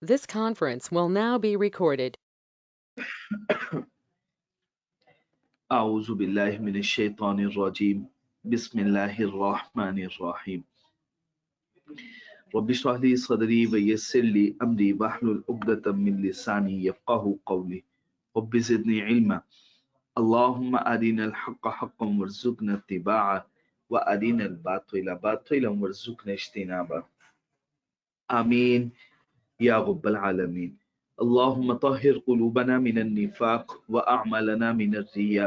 This conference will now be recorded. अऊज़ु बिल्लाहि मिनश शैतानिर रजीम बिस्मिल्लाहिर रहमानिर रहीम rabbi इश्रह ली सदरी व यस्सिर ली अमरी वहलुल उक़दतम मिन लिसानी यफ़क़हू क़ौली रब्बि ज़िदनी इल्मा अल्लाहुम्मा अरिनल हक़्क़ हक़्क़न वरज़ुक़ना इत्तिबाअह व अरिनल बातिला बातिलन वरज़ुक़ना इज्तिनाबा आमीन या रब्बल आलमीन अल्लाहुम्मा तहिर क़ुलूबना मिनन निफ़ाक़ व अअमालना मिनर रिया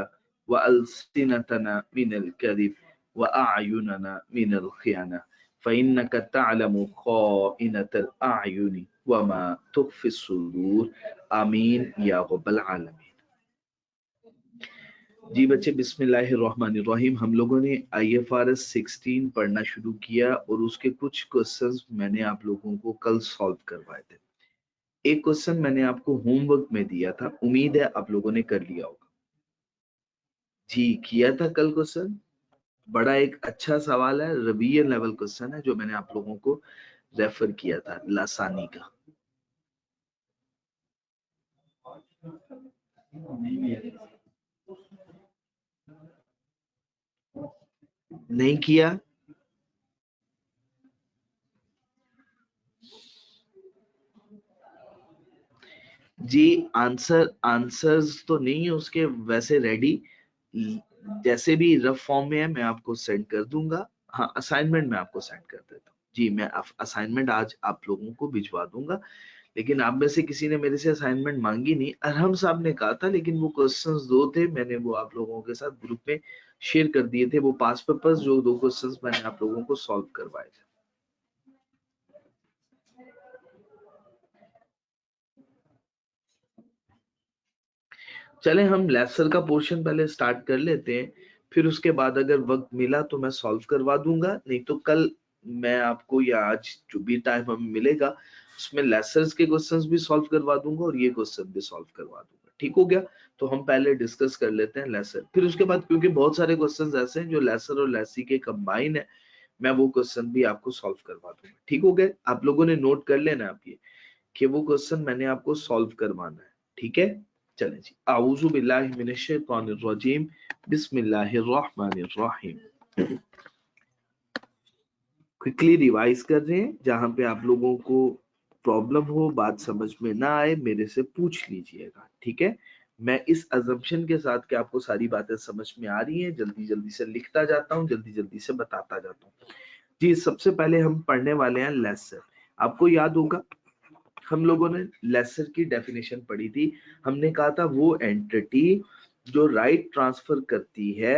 व अलसिनतना मिनल कज़िब व अअयुनना मिनल ख़ियाना फ़इन्नका तअलमु ख़ाइनतल अअयुनि व मा तुख़फ़िस सुदूर आमीन या रब्बल आलमीन। जी बच्चे, बिस्मिल्लाहिर्रहमानिर्रहीम। हम लोगों ने IFRS 16 पढ़ना शुरू किया और उसके कुछ क्वेश्चंस मैंने आप लोगों को कल सॉल्व करवाए थे। एक क्वेश्चन मैंने आपको होमवर्क में दिया था, उम्मीद है आप लोगों ने कर लिया होगा। जी, किया था कल क्वेश्चन। बड़ा एक अच्छा सवाल है, रिवीजन लेवल क्वेश्चन है जो मैंने आप लोगों को रेफर किया था लासानी का। नहीं किया? जी, आंसर्स तो नहीं है उसके वैसे रेडी, जैसे भी रफ फॉर्म में है मैं आपको सेंड कर दूंगा। हाँ, असाइनमेंट मैं आपको सेंड कर देता हूँ। जी, मैं असाइनमेंट आज आप लोगों को भिजवा दूंगा, लेकिन आप में से किसी ने मेरे से असाइनमेंट मांगी नहीं। अरहम साहब ने कहा था, लेकिन वो क्वेश्चंस दो थे, मैंने वो आप लोगों के साथ ग्रुप में शेयर कर दिए थे। वो पास पेपर्स जो दो क्वेश्चंस मैंने आप लोगों को सॉल्व करवाए थे। चले हम लेक्चर का पोर्शन पहले स्टार्ट कर लेते हैं, फिर उसके बाद अगर वक्त मिला तो मैं सॉल्व करवा दूंगा, नहीं तो कल मैं आपको या आज जो भी टाइम हमें मिलेगा उसमें लेक्चर्स के क्वेश्चंस भी सॉल्व करवा दूंगा और ये क्वेश्चन भी सॉल्व करवा दूंगा। ठीक हो गया? तो हम पहले डिस्कस कर लेते हैं लेक्चर, फिर उसके बाद क्योंकि बहुत सारे क्वेश्चंस ऐसे हैं जो लेक्चर और लेसी के कंबाइन है, मैं वो क्वेश्चन भी आपको सॉल्व करवा दूंगा। ठीक हो गया? आप लोगों ने नोट कर लेना आप ये कि वो क्वेश्चन मैंने आपको सॉल्व करवाना है। ठीक है, चलें जी। आऊज़ु बिल्लाहि मिनश शैतानिर रजीम बिस्मिल्लाहिर रहमानिर रहीम। क्विकली रिवाइज कर रहे हैं, जहां पे आप लोगों को प्रॉब्लम हो, बात समझ में ना आए, मेरे से पूछ लीजिएगा। ठीक है, मैं इस अजम्पशन के साथ कि आपको सारी बातें समझ में आ रही हैं, जल्दी जल्दी से लिखता जाता हूँ, जल्दी जल्दी से बताता जाता हूँ। जी, सबसे पहले हम पढ़ने वाले हैं लेक्चर। आपको याद होगा हम लोगों ने लेसर की डेफिनेशन पढ़ी थी। हमने कहा था वो एंटिटी जो राइट ट्रांसफर करती है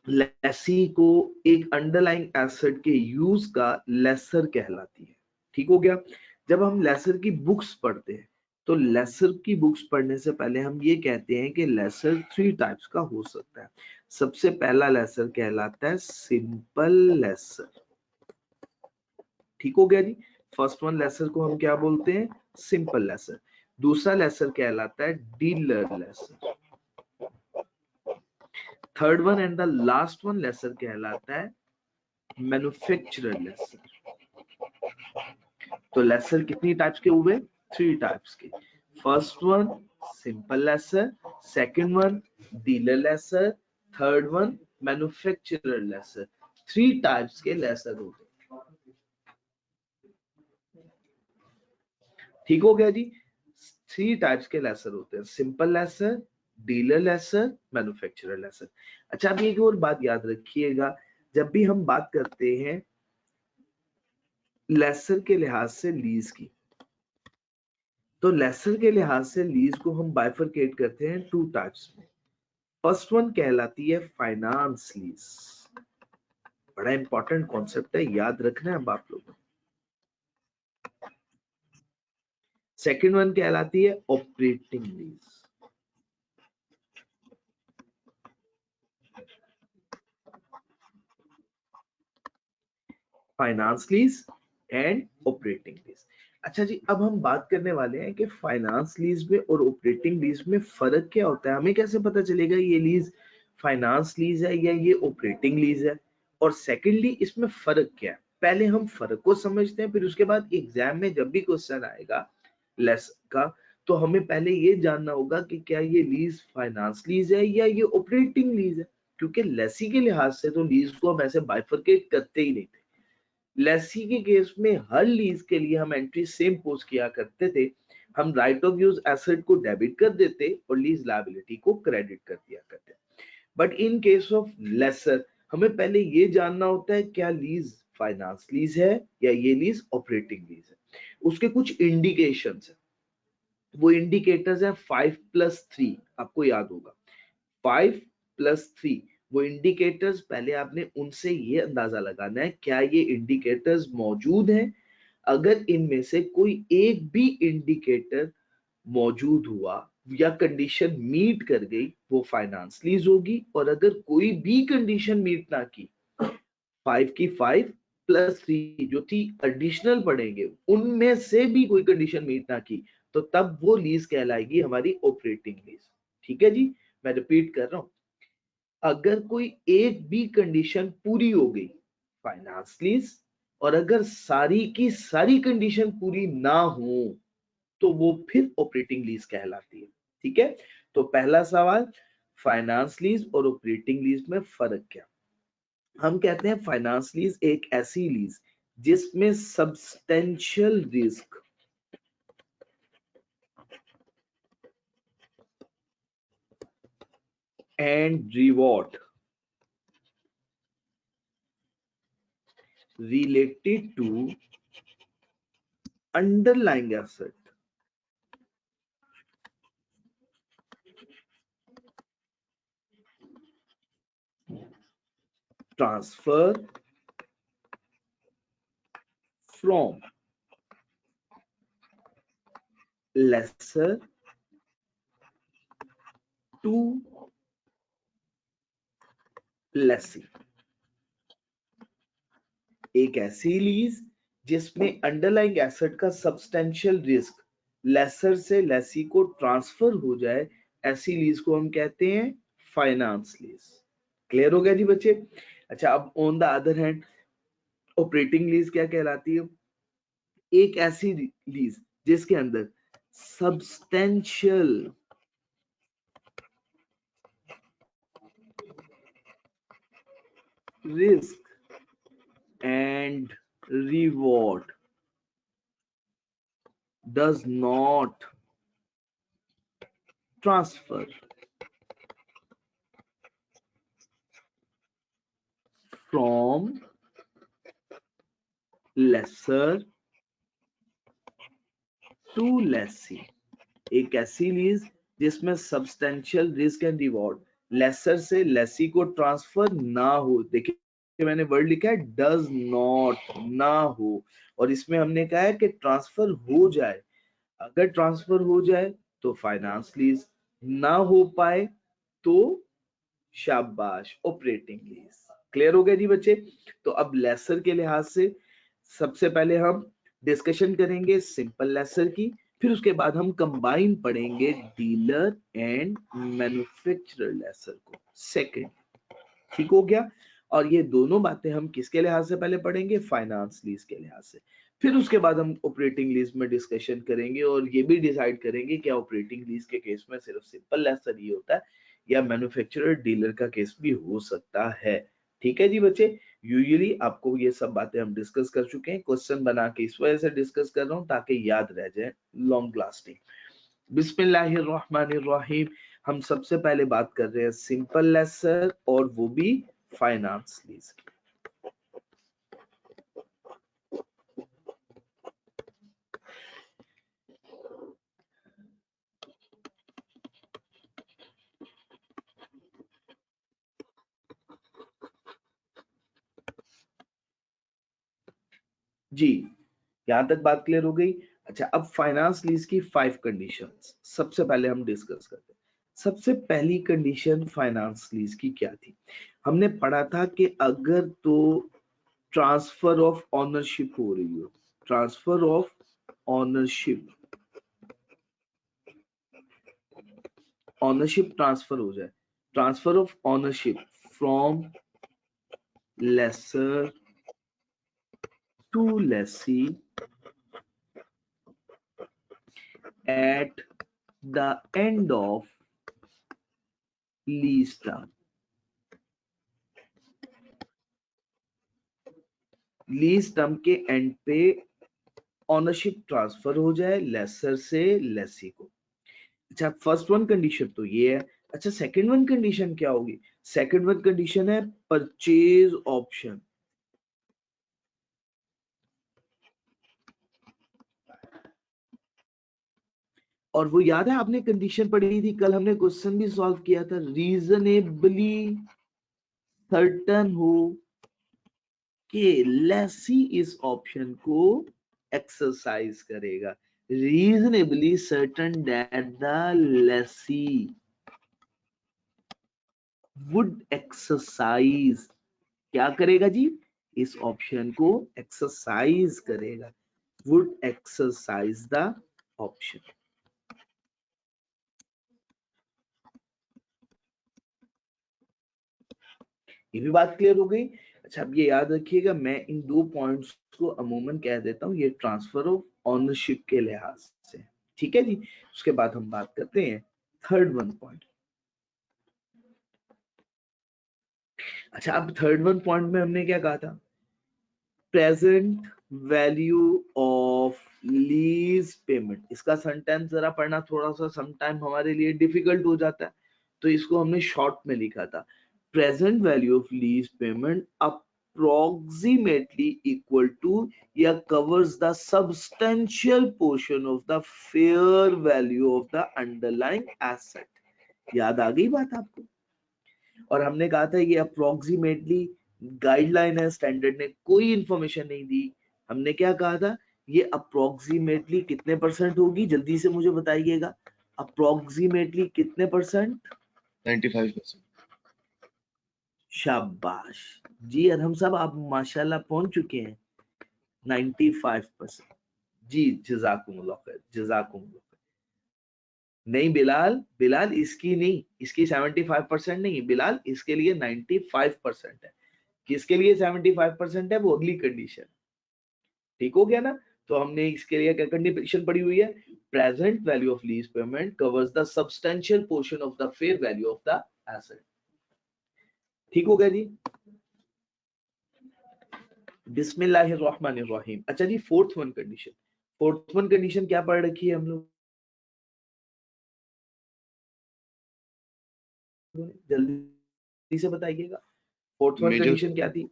लेसी को एक अंडरलाइंग एसेट के यूज का लेसर कहलाती है। ठीक हो गया? जब हम लेसर की बुक्स पढ़ते हैं तो लेसर की बुक्स पढ़ने से पहले हम ये कहते हैं कि लेसर 3 टाइप्स का हो सकता है। सबसे पहला लेसर कहलाता है सिंपल लेसर। ठीक हो गया जी? फर्स्ट वन लेसर को हम क्या बोलते हैं? Simple laser. दूसरा लेसर कहलाता है dealer lessor. Third one and the last one lessor कहलाता है मैन्युफैक्चरर लेसर। तो लेसर कितनी टाइप्स के हुए? 3 टाइप्स के। First one simple lessor, second one dealer lessor, third one manufacturer lessor. 3 types के लेसर होते हैं। ठीक हो गया जी? 3 टाइप्स के लेसर होते हैं, simple lessor, dealer lessor, manufacturer lessor. अच्छा, अभी एक और बात याद रखिएगा, जब भी हम बात करते हैं लेसर के लिहाज से लीज की, तो लेसर के लिहाज से लीज को हम बाइफरकेट करते हैं 2 टाइप्स में। फर्स्ट वन कहलाती है फाइनेंस लीज। बड़ा इंपॉर्टेंट कॉन्सेप्ट है, याद रखना है अब आप लोगों। सेकंड वन कहलाती है operating lease. Finance lease and operating lease. अच्छा जी, अब हम बात करने वाले हैं कि फाइनेंस लीज में और ऑपरेटिंग लीज में फर्क क्या होता है। हमें कैसे पता चलेगा ये लीज फाइनेंस लीज है या ये ऑपरेटिंग लीज है, और सेकेंडली इसमें फर्क क्या है। पहले हम फर्क को समझते हैं, फिर उसके बाद एग्जाम में जब भी क्वेश्चन आएगा लेस का, तो हमें पहले ये जानना होगा कि क्या ये लीज फाइनेंस लीज है या ये ऑपरेटिंग लीज है, क्योंकि लेसी के लिहाज से तो लीज को हम ऐसे बाइफरकेट करते ही नहीं थे। लेसी के केस में हर लीज के लिए हम एंट्री सेम पोस्ट किया करते थे, हम राइट ऑफ यूज एसेट को डेबिट कर देते और लीज लायबिलिटी को क्रेडिट कर दिया करते। But in case of lessor हमें पहले ये जानना होता है क्या लीज फाइनेंस लीज है या ये लीज ऑपरेटिंग लीज है। उसके कुछ इंडिकेशंस है, वो इंडिकेटर्स है 5+3, आपको याद होगा 5+3 वो इंडिकेटर्स। पहले आपने उनसे ये अंदाजा लगाना है क्या ये इंडिकेटर्स मौजूद हैं। अगर इनमें से कोई एक भी इंडिकेटर मौजूद हुआ या कंडीशन मीट कर गई वो फाइनेंस लीज होगी, और अगर कोई भी कंडीशन मीट ना की, 5 जो थी एडिशनल पढ़ेंगे, उनमें से भी कोई कंडीशन मीट ना की, तो तब वो लीज कहलाएगी हमारी ऑपरेटिंग लीज। ठीक है जी, मैं रिपीट कर रहा हूं, अगर कोई एक भी कंडीशन पूरी हो गई फाइनेंस लीज, और अगर सारी की सारी कंडीशन पूरी ना हो तो वो फिर ऑपरेटिंग लीज कहलाती है। ठीक है, तो पहला सवाल, फाइनेंस लीज और ऑपरेटिंग लीज में फर्क क्या। हम कहते हैं फाइनेंस लीज एक ऐसी लीज जिसमें substantial risk and reward related to underlying asset transfer from lessor to lessee। एक ऐसी लीज जिसमें अंडरलाइंग एसेट का सब्सटेंशियल रिस्क लेसर से लेसी को ट्रांसफर हो जाए, ऐसी लीज को हम कहते हैं फाइनेंस लीज। क्लियर हो गया जी बच्चे। अच्छा, अब on the other hand operating lease क्या कहलाती है। एक ऐसी लीज जिसके अंदर substantial risk and reward does not transfer from lessor to lessee। एक ऐसी लीज जिसमें substantial risk and reward lessor से लेसी को ट्रांसफर ना हो। देखिए मैंने वर्ड लिखा है डज नॉट, ना हो, और इसमें हमने कहा है कि ट्रांसफर हो जाए। अगर ट्रांसफर हो जाए तो फाइनेंस लीज, ना हो पाए तो शाबाश ऑपरेटिंग लीज। क्लियर हो गया जी बच्चे। तो अब लेसर के लिहाज से सबसे पहले हम डिस्कशन करेंगे सिंपल लेसर की, फिर उसके बाद हम कंबाइन पढ़ेंगे डीलर एंड मैन्युफैक्चरर लेसर को सेकंड। ठीक हो गया। और ये दोनों बातें हम किसके लिहाज से पहले पढ़ेंगे, फाइनेंस लीज के लिहाज से। फिर उसके बाद हम ऑपरेटिंग लीज में डिस्कशन करेंगे और ये भी डिसाइड करेंगे क्या ऑपरेटिंग लीज के केस में सिर्फ सिंपल लेसर ही होता है या मैन्युफैक्चरर डीलर का केस भी हो सकता है। ठीक है जी बच्चे, यूजुअली आपको ये सब बातें हम डिस्कस कर चुके हैं, क्वेश्चन बना के इस वजह से डिस्कस कर रहा हूं ताकि याद रह जाए, लॉन्ग लास्टिंग। बिस्मिल्लाहिर्रहमानिर्रहीम। हम सबसे पहले बात कर रहे हैं सिंपल लेसर और वो भी फाइनेंस लीज। जी, यहां तक बात क्लियर हो गई। अच्छा, अब फाइनेंस लीज की 5 कंडीशंस सबसे पहले हम डिस्कस करते हैं। सबसे पहली कंडीशन फाइनेंस लीज की क्या थी, हमने पढ़ा था कि अगर तो ट्रांसफर ऑफ ऑनरशिप हो रही हो, transfer of ownership, ownership transfer हो जाए, transfer of ownership from lessor to lessee at the end of lease term. Lease term के एंड पे ऑनरशिप ट्रांसफर हो जाए लेसर से लेसी को। अच्छा फर्स्ट वन कंडीशन तो ये है। अच्छा सेकंड वन कंडीशन क्या होगी? सेकंड वन कंडीशन है परचेज ऑप्शन। और वो याद है आपने कंडीशन पढ़ी थी कल, हमने क्वेश्चन भी सॉल्व किया था, रीजनेबली सर्टन हो कि लेसी इस ऑप्शन को एक्सरसाइज करेगा। Reasonably certain that the Lesi would exercise, क्या करेगा जी? इस ऑप्शन को एक्सरसाइज करेगा, वुड एक्सरसाइज द ऑप्शन। ये भी बात क्लियर हो गई। अच्छा अब ये याद रखिएगा, मैं इन दो पॉइंट्स को अमूमन कह देता हूँ, ये ट्रांसफर ऑफ ऑनरशिप के लिहाज से, ठीक है जी। उसके बाद हम बात करते हैं थर्ड वन पॉइंट। अच्छा अब थर्ड वन पॉइंट में हमने क्या कहा था? Present value of lease payment. इसका सेंटेंस जरा पढ़ना थोड़ा सा समटाइम हमारे लिए डिफिकल्ट हो जाता है, तो इसको हमने शॉर्ट में लिखा था। Present value of lease payment approximately equal to या covers the substantial portion of the fair value of the underlying asset। याद आ गई बात आपको? और हमने कहा था ये अप्रोक्सीमेटली गाइडलाइन है, स्टैंडर्ड ने कोई इंफॉर्मेशन नहीं दी। हमने क्या कहा था? ये अप्रोक्सीमेटली कितने परसेंट होगी, जल्दी से मुझे बताइएगा। अप्रोक्सीमेटली कितने परसेंट? 95%। शाबाश जी अरहम साहब, आप माशाल्लाह पहुंच चुके हैं 95%। जी जज़ाकुमुल्लाह खैर, जज़ाकुमुल्लाह खैर। नहीं बिलाल, बिलाल इसकी नहीं, इसकी 75% नहीं बिलाल, इसके लिए 95% है। किसके लिए 75% है? वो अगली कंडीशन। ठीक हो गया ना? तो हमने इसके लिए क्या कंडीशन पड़ी हुई है? Present value of lease payment covers the substantial portion of the fair value of the asset. ठीक हो गया जी? बिस्मिल्लाहिर्रहमानिर्रहीम। अच्छा जी fourth one condition, fourth one condition क्या पढ़ रखी है हम लोग? जल्दी से बताइएगा। फोर्थ वन कंडीशन क्या थी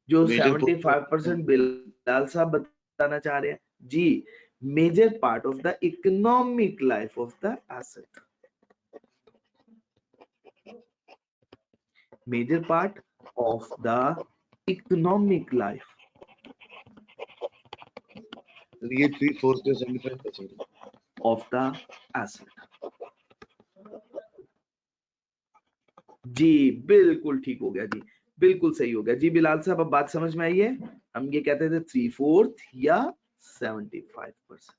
जो 75% बिलाल साहब बताना चाह रहे हैं? जी major part of the economic life of the asset. Major part of the economic life, ये 3/4 से 75% ऑफ द एसेट। जी बिल्कुल ठीक हो गया जी, बिल्कुल सही हो गया जी बिलाल साहब, अब बात समझ में आई है? हम ये कहते थे 3/4 या 75%।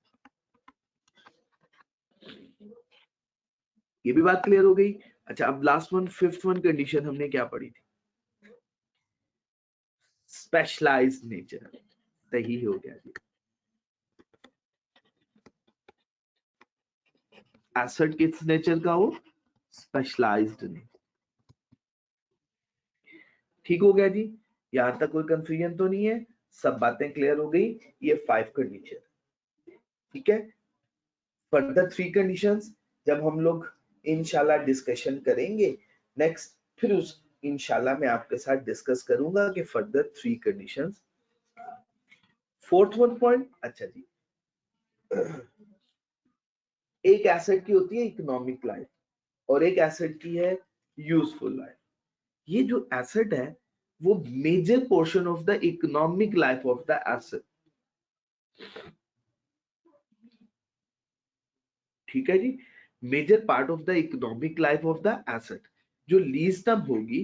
ये भी बात क्लियर हो गई। अच्छा अब last one fifth one condition हमने क्या पढ़ी थी? Specialised nature. सही हो गया जी। एसेट किस नेचर का हो? Specialised nature. ठीक हो गया जी? यहां तक कोई कंफ्यूजन तो नहीं है? सब बातें क्लियर हो गई। ये 5 कंडीशन, ठीक है। फर्दर 3 कंडीशंस जब हम लोग इंशाल्लाह डिस्कशन करेंगे नेक्स्ट, फिर उस इंशाल्लाह मैं आपके साथ डिस्कस करूंगा कि further 3 conditions. Fourth one point, अच्छा जी एक एसेट की होती है इकोनॉमिक लाइफ और एक एसेट की है यूजफुल लाइफ। ये जो एसेट है वो major portion of the economic life of the asset, ठीक है जी। Major part of the economic life of the asset. जो लीज टर्म होगी,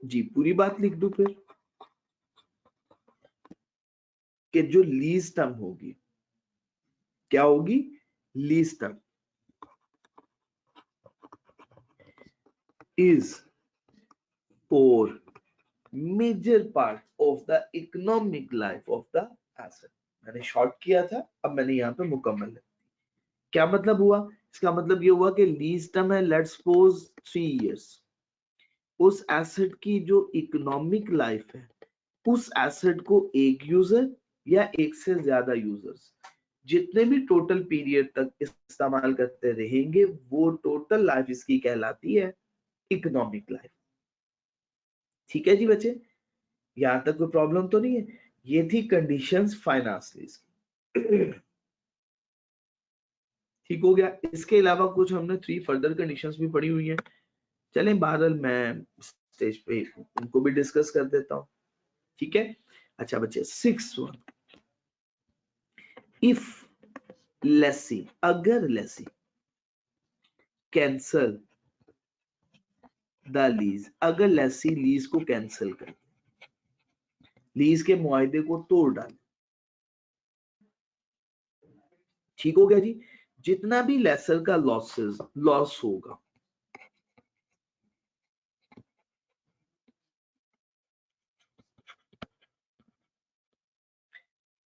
जी पूरी बात लिख दूं फिर कि जो लीज टर्म होगी क्या होगी? Lease term is for major part of the economic life of the asset. मैंने शॉर्ट किया था, अब मैंने यहाँ पे मुकम्मल है। क्या मतलब हुआ? इसका मतलब ये हुआ कि लीज टर्म है, लेट्स सपोज 3 इयर्स। उस एसेट की जो इकोनॉमिक लाइफ है, उस एसेट को एक यूजर या एक से ज्यादा यूजर्स जितने भी टोटल पीरियड तक इस्तेमाल करते रहेंगे, वो टोटल लाइफ इसकी कहलाती है इकोनॉमिक लाइफ। ठीक है जी बच्चे, यहां तक कोई प्रॉब्लम तो नहीं है? ये थी कंडीशंस फाइनेंस लीज की। ठीक हो गया। इसके अलावा कुछ हमने 3 फर्दर कंडीशंस भी पढ़ी हुई हैं। चलें, बहरहाल मैं स्टेज पे उनको भी डिस्कस कर देता हूं। ठीक है। अच्छा बच्चे, 6th वन, इफ लेसी, अगर लेसी कैंसल द लीज, अगर लेसी लीज को कैंसल कर, लीज के मुआहदे को तोड़ डाले। ठीक हो गया जी। जितना भी लेसर का लॉस होगा,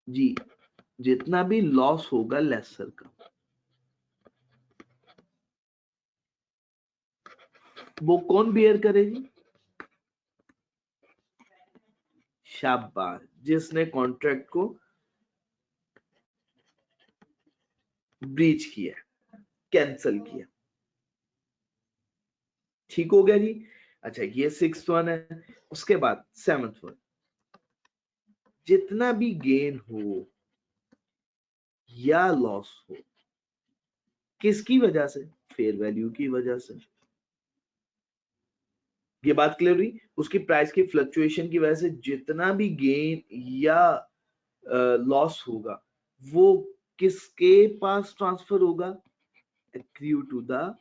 जी जितना भी लॉस होगा लेसर का, वो कौन बियर करेगी? शाबाश, जिसने कॉन्ट्रैक्ट को ब्रीच किया, कैंसल किया। ठीक हो गया जी। अच्छा, ये 6th वन है। उसके बाद 7th वन, जितना भी गेन हो या लॉस हो, किसकी वजह से? फेयर वैल्यू की वजह से। ये बात क्लियर हुई? उसकी प्राइस की फ्लक्चुएशन की वजह से जितना भी गेन या लॉस होगा, वो किसके पास ट्रांसफर होगा? Accrue to the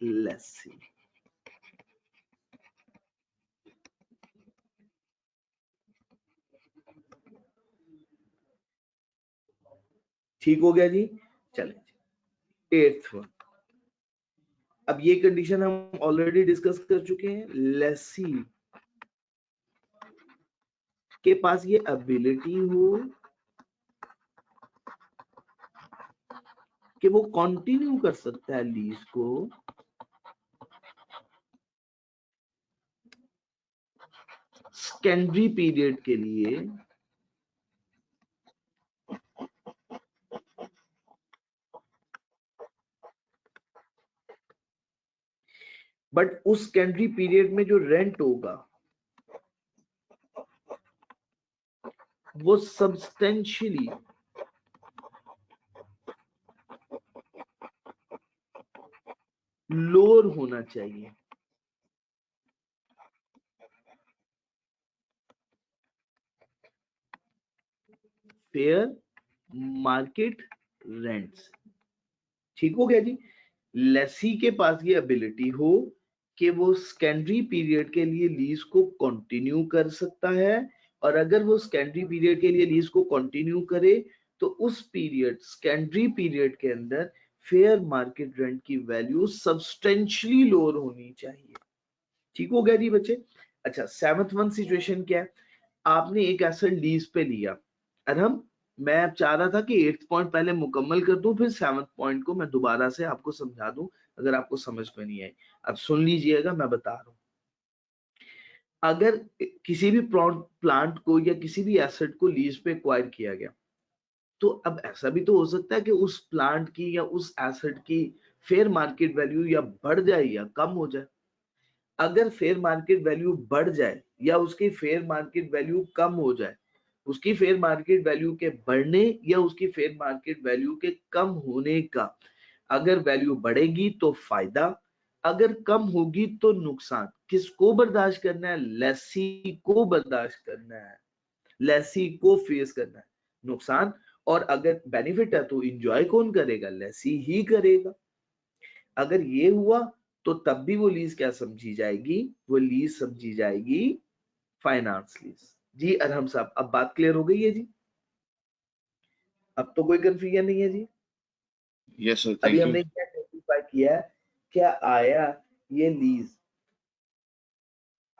lessee. ठीक हो गया जी। चलें 8th वन, अब ये कंडीशन हम ऑलरेडी डिस्कस कर चुके हैं। लेसी के पास ये एबिलिटी हो कि वो कंटिन्यू कर सकता है लीज को सेकेंडरी पीरियड के लिए, बट उस सेकेंडरी पीरियड में जो रेंट होगा वो सब्सटेंशियली लोअर होना चाहिए। Fair market rents. ठीक हो गया जी। लेसी के पास ये एबिलिटी हो कि वो सेकेंडरी पीरियड के लिए लीज को कंटिन्यू कर सकता है, और अगर वो सेकेंडरी पीरियड के लिए लीज को कंटिन्यू करे तो उस पीरियड, सेकेंडरी पीरियड के अंदर फेयर मार्केट रेंट की वैल्यू सब्सटेंशियली लोअर होनी चाहिए। ठीक हो गया जी बच्चे। अच्छा, 7th वन सिचुएशन क्या है? आपने एक एसेट लीज पे लिया, और मैं चाह रहा था कि 8th पॉइंट पहले मुकम्मल कर दूं, फिर 7th पॉइंट को मैं दोबारा से आपको समझा दूं अगर आपको समझ में नहीं आई। अब सुन लीजिएगा, मैं बता रहा हूं। अगर किसी भी प्लांट को या किसी भी एसेट को लीज पे एक्वायर किया गया, तो अब ऐसा भी तो हो सकता है कि उस प्लांट की या उस एसेट की फेयर मार्केट वैल्यू या बढ़ जाए या कम हो जाए। अगर फेयर मार्केट वैल्यू बढ़ जाए या उसकी फेयर मार्केट वैल्यू कम हो जाए, उसकी फेयर मार्केट वैल्यू के बढ़ने या उसकी फेयर मार्केट वैल्यू के कम होने का, अगर वैल्यू बढ़ेगी तो फायदा, अगर कम होगी तो नुकसान। किसको बर्दाश्त करना है? लेसी को बर्दाश्त करना है, लेसी को फेस करना है नुकसान। और अगर बेनिफिट है तो इंजॉय कौन करेगा? लेसी ही करेगा। अगर ये हुआ तो तब भी वो लीज क्या समझी जाएगी? वो लीज समझी जाएगी फाइनेंस लीज। जी अरहम साहब, अब बात क्लियर हो गई है जी? अब तो कोई कंफ्यूजन नहीं है जी? Yes, sir. अभी Thank you. हमने क्या क्लैरिफाई किया है? क्या आया ये लीज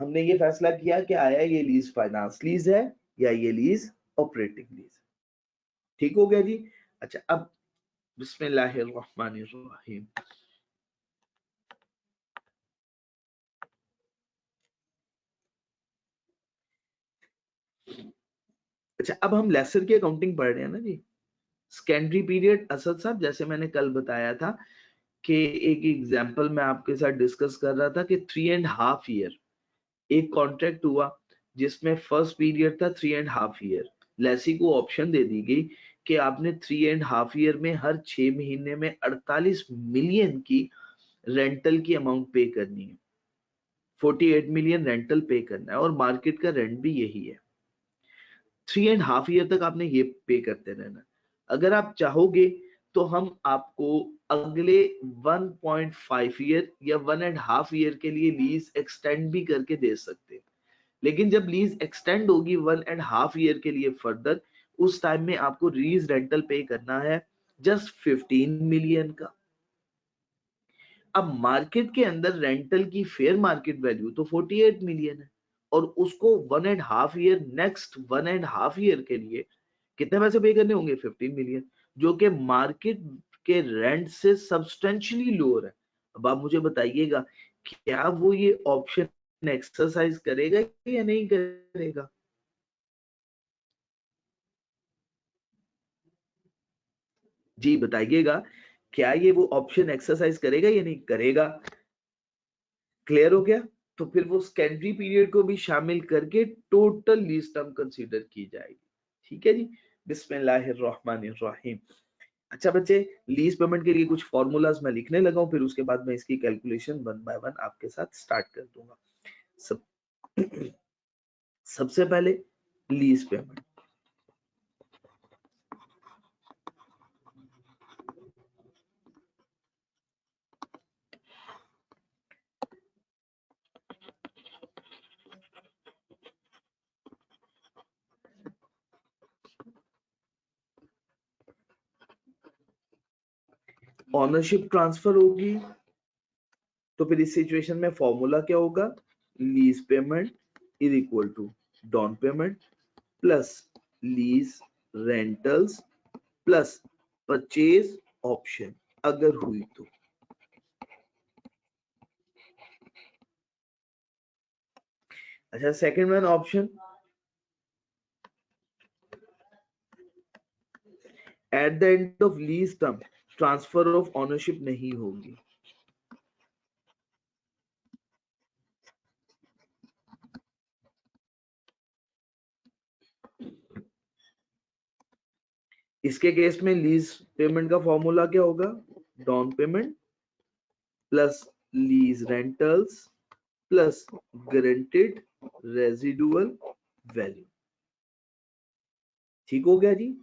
हमने ये फैसला किया कि आया ये लीज फाइनेंस लीज है या ये लीज ऑपरेटिंग लीज। ठीक हो गया जी। अच्छा अब बिस्मिल्लाहिर्रहमानिर्रहीम। अच्छा अब हम लेसर की अकाउंटिंग पढ़ रहे हैं ना जी। सेकेंडरी पीरियड असद साहब, जैसे मैंने कल बताया था कि एक एग्जांपल मैं आपके साथ डिस्कस कर रहा था कि 3.5 ईयर एक कॉन्ट्रैक्ट हुआ जिसमें फर्स्ट पीरियड था 3.5 ईयर। लेसी को ऑप्शन दे दी गई कि आपने 3.5 ईयर में हर 6 महीने में 48 मिलियन की रेंटल की अमाउंट पे करनी है। 48 मिलियन रेंटल पे करना है और मार्केट का रेंट भी यही है। 3.5 ईयर तक आपने ये पे करते रहना। अगर आप चाहोगे तो हम आपको अगले 1.5 ईयर या 1.5 ईयर के लिए लीज एक्सटेंड भी करके दे सकते हैं। लेकिन जब लीज एक्सटेंड होगी 1.5 ईयर के लिए फर्दर, उस टाइम में आपको लीज रेंटल पे करना है जस्ट 15 मिलियन का। अब मार्केट के अंदर रेंटल की फेयर मार्केट वैल्यू तो 48 मिलियन है और उसको 1.5 ईयर नेक्स्ट 1.5 ईयर के लिए कितने पैसे पे करने होंगे? 15 मिलियन, जो कि मार्केट के रेंट से सब्सटेंशियली लोअर है। अब आप मुझे बताइएगा क्या वो ये ऑप्शन एक्सरसाइज करेगा या नहीं करेगा? जी बताइएगा, क्या ये वो ऑप्शन एक्सरसाइज करेगा या नहीं करेगा? क्लियर हो गया? तो फिर वो सेकेंडरी पीरियड को भी शामिल करके टोटल लीज टर्म कंसीडर की जाएगी। ठीक है जी। बिस्मिल्लाहिर्रहमानिर्रहीम। अच्छा बच्चे, लीज पेमेंट के लिए कुछ फॉर्मूलाज मैं लिखने लगा हूं, फिर उसके बाद मैं इसकी कैलकुलेशन 1 बाय 1 आपके साथ स्टार्ट कर दूंगा। सबसे पहले लीज पेमेंट। ऑनरशिप ट्रांसफर होगी तो फिर इस सिचुएशन में फॉर्मूला क्या होगा? Lease payment is equal to down payment plus lease rentals plus purchase option अगर हुई तो। अच्छा second one option, at the end of lease term transfer of ownership नहीं होगी। इसके केस में लीज पेमेंट का फॉर्मूला क्या होगा? Down payment plus lease rentals plus guaranteed residual value. ठीक हो गया जी।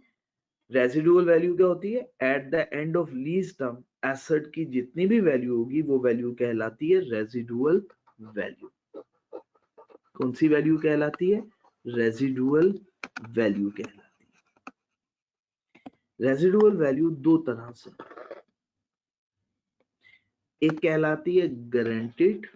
रेजिडुअल वैल्यू क्या होती है? Eight the end of lease term asset की जितनी भी वैल्यू होगी वो वैल्यू कहलाती है रेजिडुअल वैल्यू। कौन सी वैल्यू कहलाती है? रेजिडुअल वैल्यू कहलाती है। रेजिडुअल वैल्यू दो तरह से, एक कहलाती है गारंटीड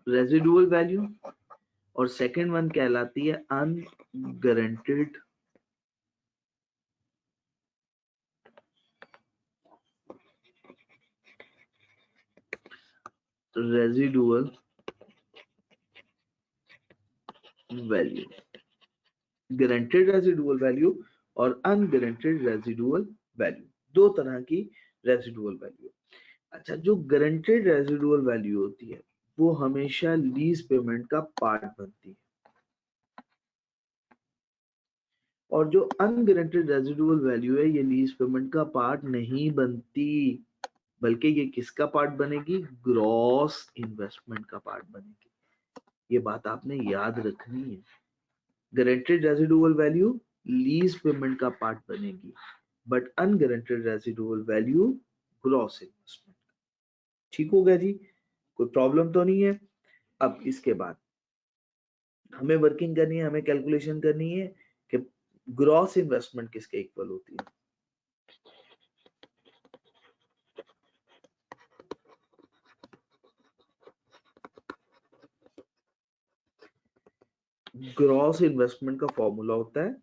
रेजिडुअल वैल्यू और सेकंड वन कहलाती है unguaranteed residual value. Guaranteed residual value और अनगारंटीड रेजिडुअल वैल्यू, दो तरह की रेजिडुअल वैल्यू। अच्छा जो गारंटीड रेजिडुअल वैल्यू होती है वो हमेशा लीज पेमेंट का पार्ट बनती है और जो अनगारंटीड रेजिडुअल वैल्यू है ये लीज पेमेंट का पार्ट नहीं बनती, बल्कि ये किसका पार्ट बनेगी? ग्रॉस इन्वेस्टमेंट का पार्ट बनेगी। ये बात आपने याद रखनी है। Guaranteed residual value lease payment का पार्ट बनेगी but unguaranteed residual value gross investment. ठीक हो गया जी, कोई प्रॉब्लम तो नहीं है? अब इसके बाद हमें वर्किंग करनी है, हमें कैलकुलेशन करनी है कि ग्रॉस इन्वेस्टमेंट किसके इक्वल होती है? ग्रॉस इन्वेस्टमेंट का फॉर्मूला होता है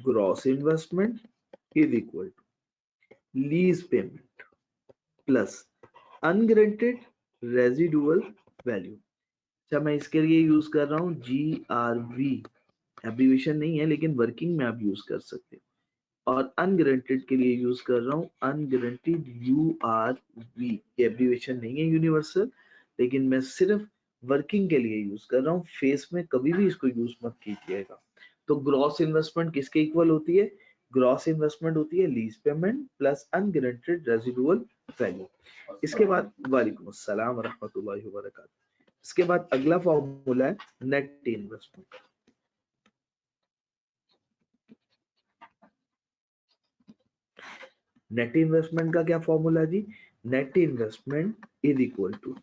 gross investment is equal to lease payment plus unguaranteed residual value. अच्छा, मैं इसके लिए यूज कर रहा हूं GRV, एब्रीविएशन नहीं है लेकिन वर्किंग में आप यूज कर सकते हो, और अनगारंटेड के लिए यूज कर रहा हूँ अनगारंटीड URV, एब्रीविएशन नहीं है यूनिवर्सल, लेकिन मैं सिर्फ वर्किंग के लिए यूज कर रहा हूँ, फेस में कभी भी इसको यूज मत कीजिएगा। तो ग्रॉस इन्वेस्टमेंट किसके इक्वल होती है? ग्रॉस इन्वेस्टमेंट होती है lease payment plus unguaranteed residual value. इसके बाद वालेकुम अस्सलाम रहमतुल्लाहि व बरकातहू। इसके बाद अगला फॉर्मूला है नेट इन्वेस्टमेंट। नेट इन्वेस्टमेंट का क्या फॉर्मूला जी? Net investment is equal to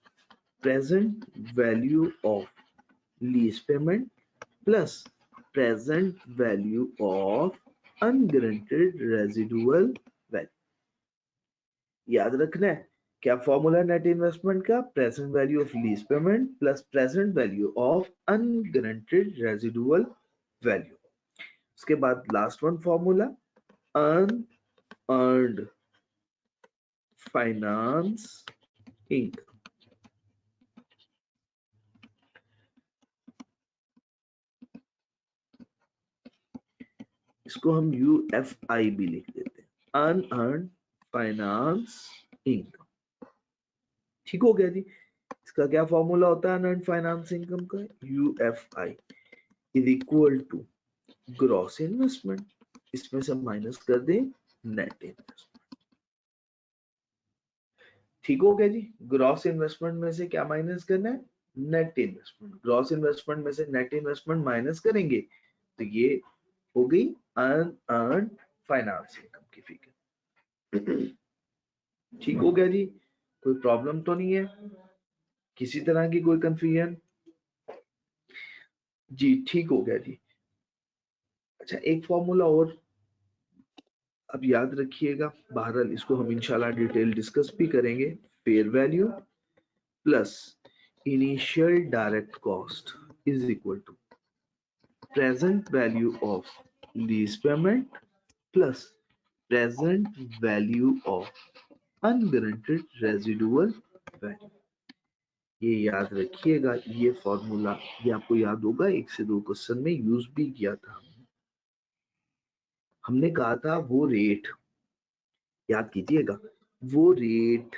present value of lease payment plus present value of unguaranteed residual value. याद रखना है क्या फॉर्मूला नेट इन्वेस्टमेंट का? Present value of lease payment plus present value of unguaranteed residual value. उसके बाद last one formula unearned finance income. इसको हम UFI भी लिख देते हैं, अनअर्न्ड फाइनेंस इनकम। ठीक हो गया जी। इसका क्या फॉर्मूला होता है अनअर्न्ड फाइनेंस इनकम का? UFI is equal to gross investment, इसमें से माइनस कर दें नेट इन्वेस्टमेंट। ठीक हो गया जी। ग्रॉस इन्वेस्टमेंट में से क्या माइनस करना है? Net investment. ग्रॉस इन्वेस्टमेंट में से नेट इन्वेस्टमेंट माइनस करेंगे तो ये हो गई अनअर्न्ड फाइनेंस इनकम की फिगर। ठीक हो गया जी। कोई प्रॉब्लम तो नहीं है? किसी तरह की कोई कंफ्यूजन? जी ठीक हो गया जी। अच्छा, एक फॉर्मूला और अब याद रखिएगा, बहरहाल इसको हम इंशाल्लाह डिटेल डिस्कस भी करेंगे। Fair value plus initial direct cost is equal to present value of lease payment plus present value of unguaranteed residual value. ये याद रखिएगा, ये फॉर्मूला ये आपको याद होगा 1 से 2 क्वेश्चन में यूज भी किया था। हमने कहा था वो रेट, याद कीजिएगा, वो रेट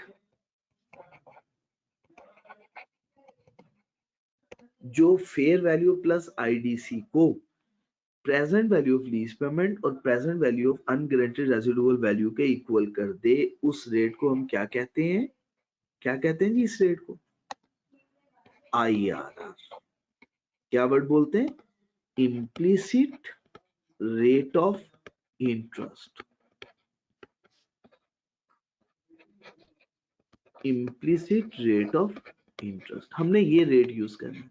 जो फेयर वैल्यू प्लस IDC को present value of lease payment और present value of unguaranteed residual value के इक्वल कर दे, उस रेट को हम क्या कहते हैं? क्या कहते हैं जी इस रेट को? IRR। क्या वर्ड बोलते हैं? Implicit rate of interest. Implicit rate of interest, हमने ये रेट यूज करना है।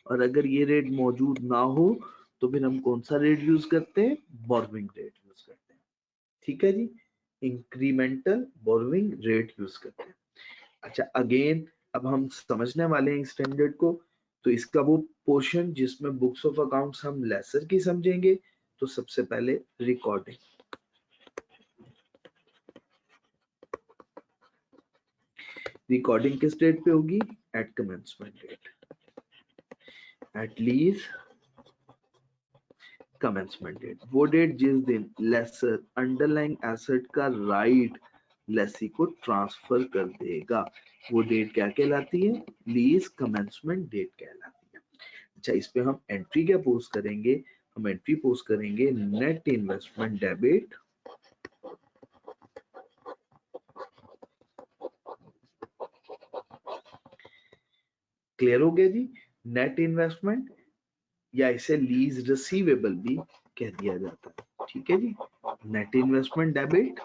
और अगर ये रेट मौजूद ना हो तो फिर हम कौन सा रेट यूज करते हैं? बोरोइंग रेट यूज करते हैं। ठीक है जी, इंक्रीमेंटल बोरोइंग रेट यूज करते हैं। अच्छा, अगेन अब हम समझने वाले हैं स्टैंडर्ड को। तो इसका वो पोर्शन जिसमें बुक्स ऑफ अकाउंट्स हम लेसर की समझेंगे। तो सबसे पहले रिकॉर्डिंग। रिकॉर्डिंग किस डेट पे होगी? At commencement date, at lease commencement date. वो डेट जिस दिन लेसर अंडरलाइंग एसेट का राइट लेसी को ट्रांसफर कर देगा, वो डेट क्या कहलाती है? लीज कमेंसमेंट डेट कहलाती है। अच्छा, इस पे हम एंट्री क्या पोस्ट करेंगे? हम एंट्री पोस्ट करेंगे नेट इन्वेस्टमेंट डेबिट क्लियर हो गया जी। नेट इन्वेस्टमेंट या इसे लीज रिसीवेबल भी कह दिया जाता है। ठीक है जी, net investment debit,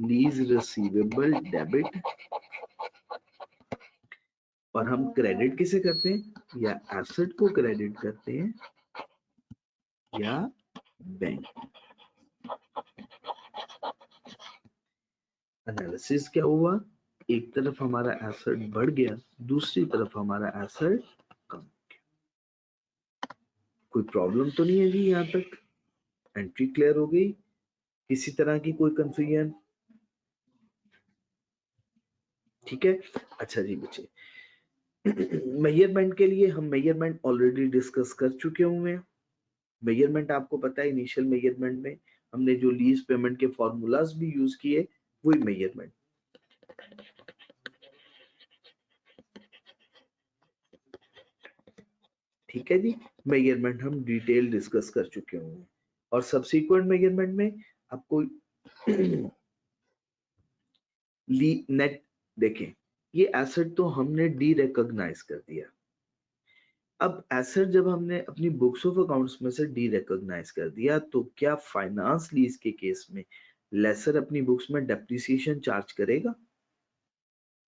lease receivable debit. और हम क्रेडिट किसे करते हैं? या एसेट को क्रेडिट करते हैं या बैंक। एनालिसिस क्या हुआ, एक तरफ हमारा एसेट बढ़ गया, दूसरी तरफ हमारा एसेट कम हो गया। कोई प्रॉब्लम तो नहीं है जी, यहाँ तक एंट्री क्लियर हो गई, किसी तरह की कोई कंफ्यूजन? ठीक है, अच्छा जी बच्चे, मेजरमेंट के लिए हम मेजरमेंट ऑलरेडी डिस्कस कर चुके हुए हैं। मेजरमेंट आपको पता है, इनिशियल मेजरमेंट में हमने जो लीज पेमेंट के फॉर्मूलाज भी यूज किए, वही मेजरमेंट। ठीक है जी, मेजरमेंट हम डिटेल डिस्कस कर चुके होंगे। और सब्सिक्वेंट मेजरमेंट में आपको नेट देखें, ये एसेट तो हमने डी रिकॉग्नाइज कर दिया। अब एसेट जब हमने अपनी बुक्स ऑफ अकाउंट्स में से डी रिकॉग्नाइज कर दिया, तो क्या फाइनेंस लीज के केस में लेसर अपनी बुक्स में डेप्रिसिएशन चार्ज करेगा?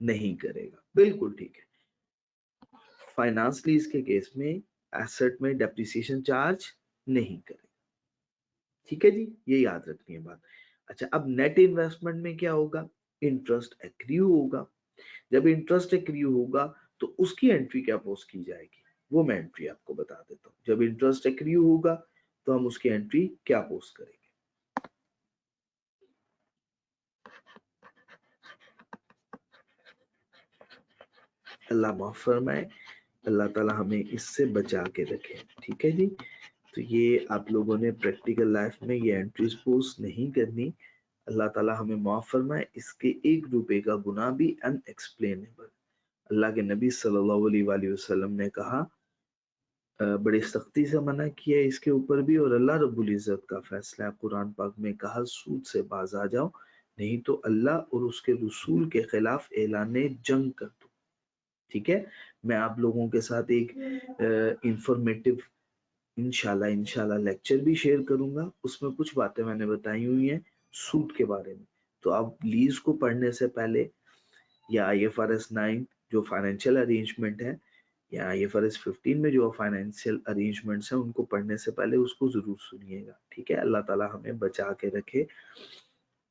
नहीं करेगा, बिल्कुल ठीक है। फाइनेंस लीज के केस में एसेट में डेप्रिसिएशन चार्ज नहीं करेगा। ठीक है जी, ये याद रखनी है बात। अच्छा, अब नेट इन्वेस्टमेंट में क्या होगा, इंटरेस्ट एक्रू होगा। जब इंटरेस्ट एक्रू होगा तो उसकी एंट्री क्या पोस्ट की जाएगी, वो मैं एंट्री आपको बता देता हूँ। जब इंटरेस्ट एक्रू होगा तो हम उसकी एंट्री क्या पोस्ट करेंगे। अल्लाह माफ फरमाए, अल्लाह ताला हमें इससे बचा के रखे। ठीक है जी, तो ये आप लोगों ने प्रैक्टिकल लाइफ में ये एंट्रीज पोस्ट नहीं करनी। अल्लाह ताला हमें माफ फरमाए। इसके 1 रुपए का गुनाह भी अनएक्सप्लेनेबल। अल्लाह के नबी सल्लल्लाहु अलैहि वसल्लम ने कहा, बड़ी सख्ती से मना किया है इसके ऊपर भी, और अल्लाह रब्बुल इज्जत का फैसला है कुरान पाक में, कहा सूद से बाज आ जाओ, नहीं तो अल्लाह और उसके रसूल के खिलाफ ऐलाने जंग कर दो। ठीक है, मैं आप लोगों के साथ एक इंफॉर्मेटिव इंशाल्लाह लेक्चर भी शेयर करूंगा, उसमें कुछ बातें मैंने बताई हुई हैं सूद के बारे में। तो आप लीज को पढ़ने से पहले, या IFRS 9 जो फाइनेंशियल अरेंजमेंट है, या IFRS 15 में जो फाइनेंशियल अरेंजमेंट्स हैं, उनको पढ़ने से पहले उसको जरूर सुनिएगा। ठीक है, अल्लाह ताला हमें बचा के रखे,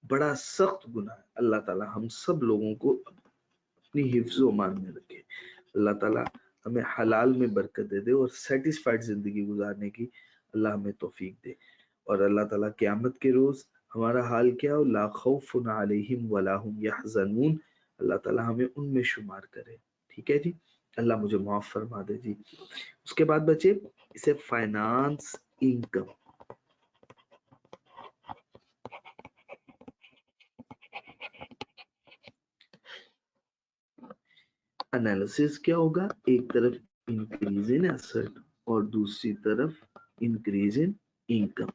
बड़ा सख्त गुनाह है। अल्लाह ताला हम सब लोगों को अपनी हिफ्ज़ व मान में रखे। अल्लाह ताला हमें हलाल में बरकत दे दे और सेटिस्फाइड जिंदगी गुजारने की अल्लाह हमें तौफीक दे। और अल्लाह ताला क़यामत के रोज हमारा हाल क्या हो, ला खौफुन अलैहिम वला हुम यहज़नून, अल्लाह ताला हमें उनमें शुमार करे। ठीक है जी, अल्लाह मुझे माफ फरमा दे जी। उसके बाद बचे इसे फाइनेंस इनकम। एनालिसिस क्या होगा, एक तरफ इंक्रीज इन एसेट और दूसरी तरफ इंक्रीज इन इनकम।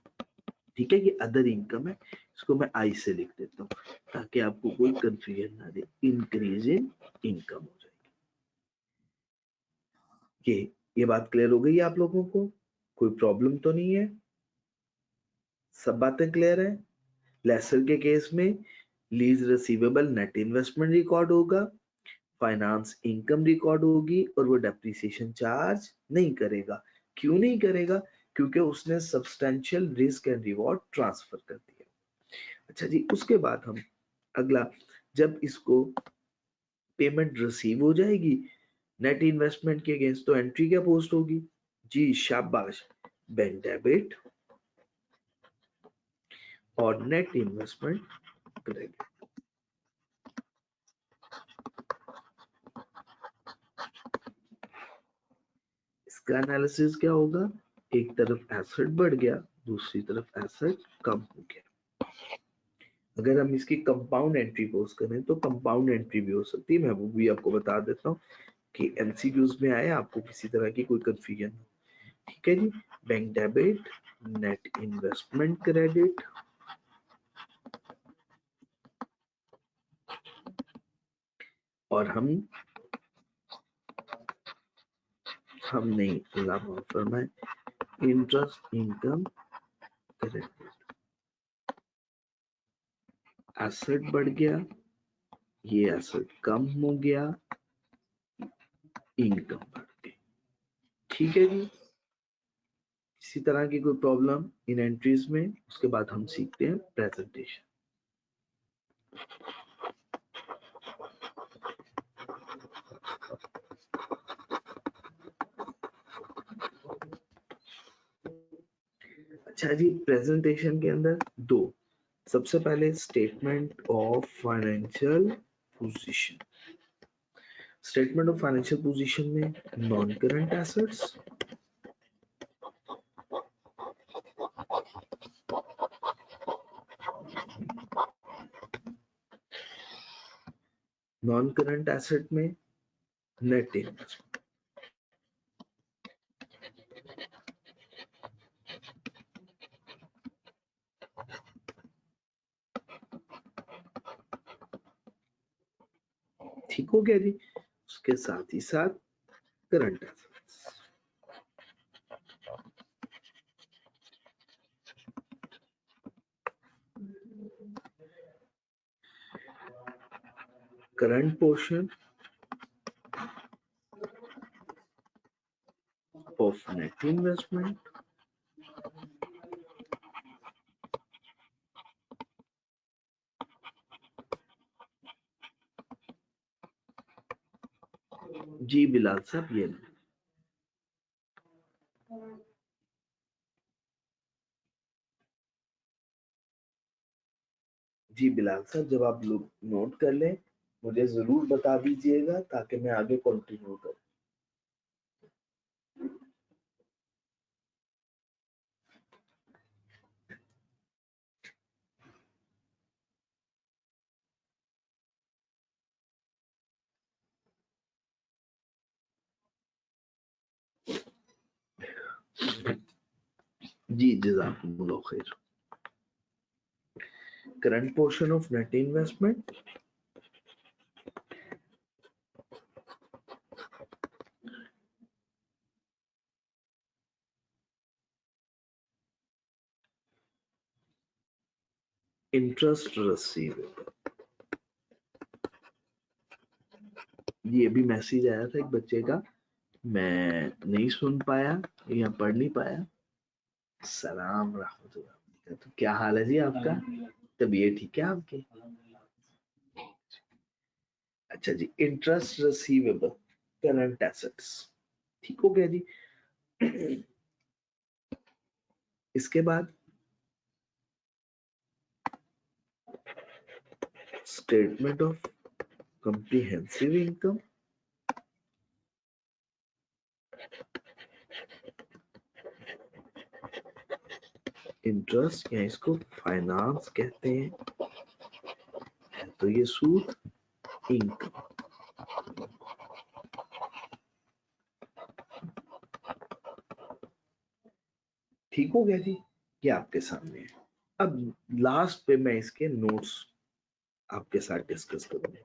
ठीक है, ये अदर इनकम है, इसको मैं आई से लिख देता हूँ ताकि आपको कोई कंफ्यूजन ना दे। इंक्रीज इन इनकम हो जाएगी। ये बात क्लियर हो गई आप लोगों को, कोई प्रॉब्लम तो नहीं है, सब बातें क्लियर है। लेसर के केस में lease receivable net investment record होगा, फाइनेंस इनकम रिकॉर्ड होगी, और वो डेप्रिसिएशन चार्ज नहीं करेगा। क्यों नहीं करेगा, क्योंकि उसने substantial risk and reward transfer कर दिया। अच्छा जी, उसके बाद हम अगला, जब इसको पेमेंट रिसीव हो जाएगी नेट इन्वेस्टमेंट के अगेंस्ट, तो एंट्री क्या पोस्ट होगी जी, शाबाश, बैंक डेबिट और नेट इन्वेस्टमेंट क्रेडिट। इसका एनालिसिस क्या होगा, एक तरफ एसेट बढ़ गया, दूसरी तरफ एसेट कम हो गया। अगर हम इसकी कंपाउंड एंट्री पोस्ट करें तो कंपाउंड एंट्री भी हो सकती है, मैं वो भी आपको बता देता हूँ कि MCQs में आए, आपको किसी तरह की कोई कंफ्यूजन हो। ठीक है जी, bank debit, net investment credit, और हम नहीं, अल्लाह माफ फरमाए, इंटरेस्ट इनकम क्रेडिट। एसेट बढ़ गया, ये एसेट कम हो गया, इनकम बढ़ गई। ठीक है जी, किसी तरह की कोई प्रॉब्लम इन एंट्रीज में, उसके बाद हम सीखते हैं प्रेजेंटेशन। अच्छा जी, प्रेजेंटेशन के अंदर दो, सबसे पहले statement of financial position. Statement of financial position में non current assets, non current asset में नेट इन्वेस्टमेंट। ठीक हो गया जी। उसके साथ ही साथ current assets, current portion of net investment, जी बिलाल साहब ये जी बिलाल साहब, जब आप लोग नोट कर लें मुझे जरूर बता दीजिएगा ताकि मैं आगे कंटिन्यू करूं। जी जज़ाकुमुल्लाह खैर। Current portion of net investment, interest receivable. ये भी मैसेज आया था एक बच्चे का, मैं नहीं सुन पाया या पढ़ नहीं पाया। सलाम रहमतुल्लाह। तो क्या हाल है जी आपका, तबीयत ठीक है आपकी? अच्छा जी, इंटरेस्ट रिसीवेबल करंट एसेट्स, ठीक हो गया जी। इसके बाद statement of comprehensive income, interest या इसको फाइनेंस कहते हैं, तो ये सूद इनकम। ठीक हो गया जी, ये आपके सामने है। अब लास्ट पे मैं इसके नोट्स आपके साथ डिस्कस करूंगा।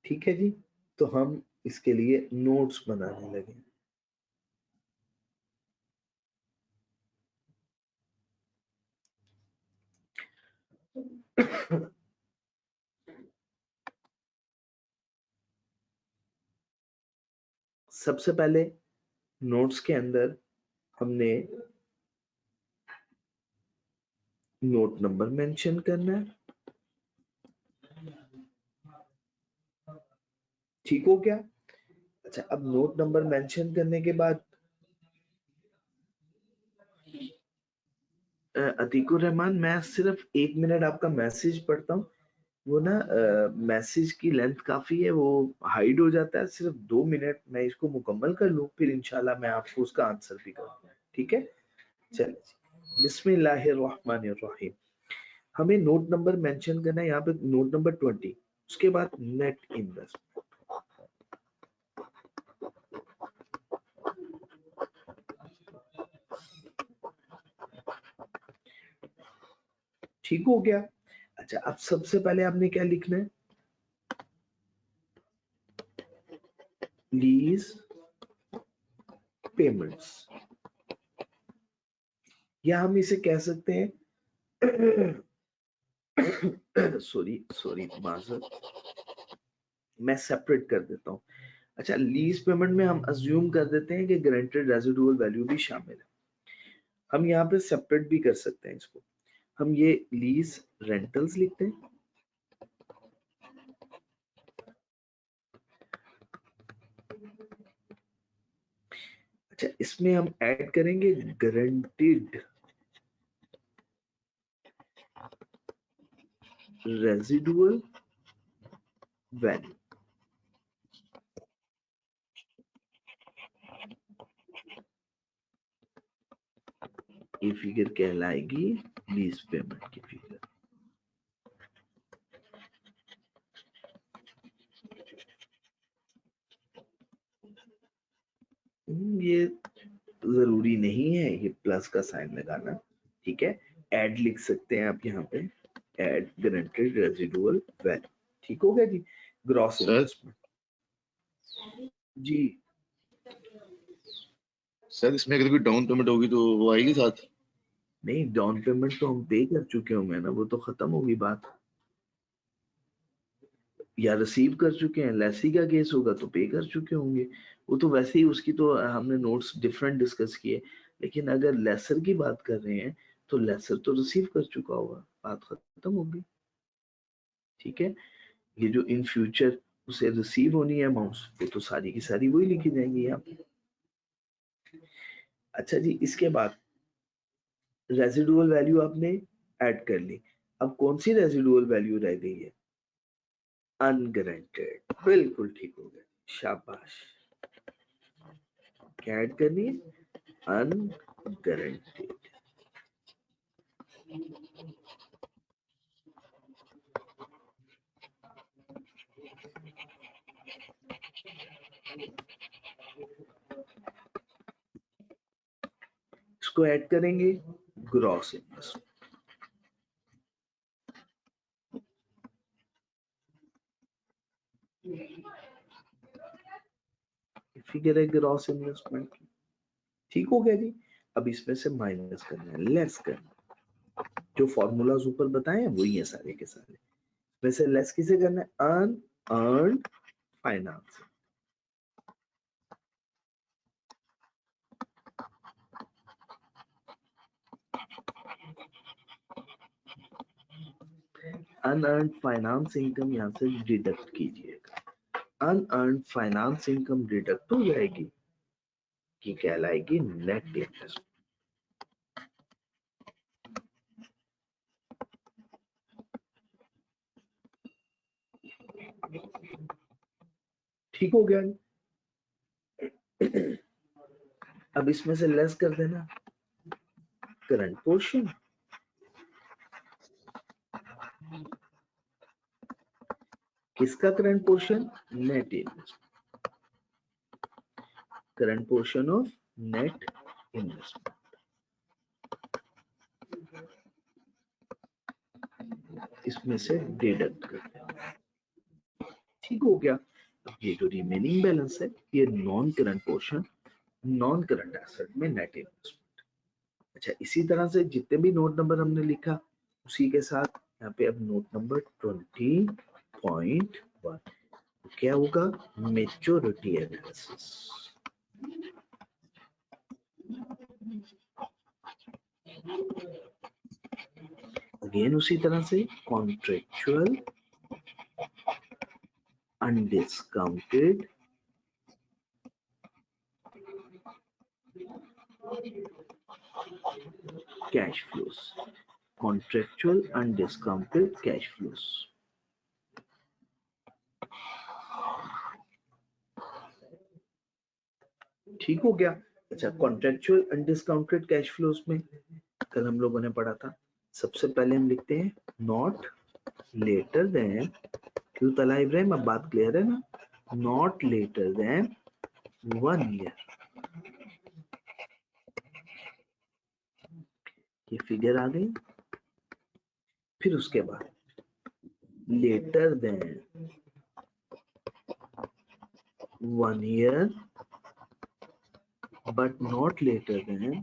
ठीक है जी, तो हम इसके लिए नोट्स बनाने लगे। सबसे पहले नोट्स के अंदर हमने नोट नंबर मेंशन करना है। ठीक हो गया। अच्छा, अब नोट नंबर मेंशन करने के बाद अतीकुर रहमान, मैं सिर्फ 1 मिनट आपका मैसेज पढ़ता हूँ। वो ना मैसेज की लेंथ काफी है, वो हाइड हो जाता है। सिर्फ 2 मिनट मैं इसको मुकम्मल कर लूँ, फिर इंशाल्लाह मैं आपको उसका आंसर भी करूँगा। ठीक है, चलिए। बिस्मिल्लाहिर्रहमानिर्रहीम। हमें नोट नंबर मेंशन करना है यहाँ पे, नोट नंबर 20। उसके बाद नेट इन्वेस्टमेंट। ठीक हो गया। अच्छा, अब सबसे पहले आपने क्या लिखना है, लीज पेमेंट्स, या हम इसे कह सकते हैं सॉरी माजर, मैं सेपरेट कर देता हूँ। अच्छा, लीज पेमेंट में हम अज्यूम कर देते हैं कि गारंटेड रेजिडुअल वैल्यू भी शामिल है। हम यहाँ पे सेपरेट भी कर सकते हैं इसको। हम ये लीज रेंटल्स लिखते हैं। अच्छा, इसमें हम ऐड करेंगे गारंटीड रेजिडुअल वैल्यू। ये फिगर कहलाएगी लीज पेमेंट की फिगर। ये जरूरी नहीं है ये प्लस का साइन लगाना, ठीक है। ऐड लिख सकते हैं आप यहाँ पे, ऐड गारंटेड रेजिडुअल वैल्यू। ठीक हो गया जी। ग्रॉस इन्वेस्टमेंट जी। सर इसमें अगर कोई डाउन पेमेंट होगी तो वो आएगी साथ? नहीं, डाउन पेमेंट तो हम पे कर चुके होंगे ना, वो तो खत्म होगी बात। या रिसीव कर चुके हैं, लेसी का केस होगा तो पे कर चुके होंगे, वो तो वैसे ही उसकी तो हमने नोट्स डिफरेंट डिस्कस किए। लेकिन अगर लेसर की बात कर रहे हैं तो लेसर तो रिसीव कर चुका होगा, बात खत्म होगी, ठीक है। ये जो इन फ्यूचर उसे रिसीव होनी है अमाउंट्स, वो तो सारी की सारी वही लिखी जाएंगी यहाँ पे। अच्छा जी, इसके बाद रेजिडुअल वैल्यू आपने ऐड कर ली। अब कौन सी रेजिडुअल वैल्यू रह गई है? अनगारंटेड। बिल्कुल ठीक हो गया, शाबाश। क्या ऐड करनी है? अनगारंटेड। इसको ऐड करेंगे ग्रॉस इन्वेस्टमेंट। फिगर है ग्रॉस इन्वेस्टमेंट की, ठीक हो गया जी। अब इसमें से माइनस करना है, लेस करना। जो फॉर्मूलाज ऊपर बताए हैं वही है सारे के सारे। वैसे लेस किसे करना है? Unearned finance. Unearned finance income यहाँ से डिडक्ट कीजिएगा। अनअर्न्ड फाइनेंस इनकम डिडक्ट हो जाएगी कि कहलाएगी नेट इंटरेस्ट। ठीक हो गया। अब इसमें से लेस कर देना करंट पोर्शन। किसका current portion? Net investment. Current portion of net investment. इसमें से डिडक्ट कर देना, ठीक हो गया। अब ये जो रिमेनिंग बैलेंस है ये non current portion, non current asset में नेट इन्वेस्टमेंट। अच्छा, इसी तरह से जितने भी नोट नंबर हमने लिखा उसी के साथ यहाँ पे अब नोट नंबर 20.1 क्या होगा? Maturity analysis. अगेन उसी तरह से contractual undiscounted cash flows. Contractual undiscounted cash flows. ठीक हो गया। अच्छा, कॉन्ट्रेक्चुअल अनडिस्काउंटेड कैश फ्लोस में कल हम लोगों ने पढ़ा था, सबसे पहले हम लिखते हैं नॉट लेटर देन, क्यों तला इब्राहिम, अब बात क्लियर है ना? Not later than 1 year. ये फिगर आ गई। फिर उसके बाद later than 1 year but not later than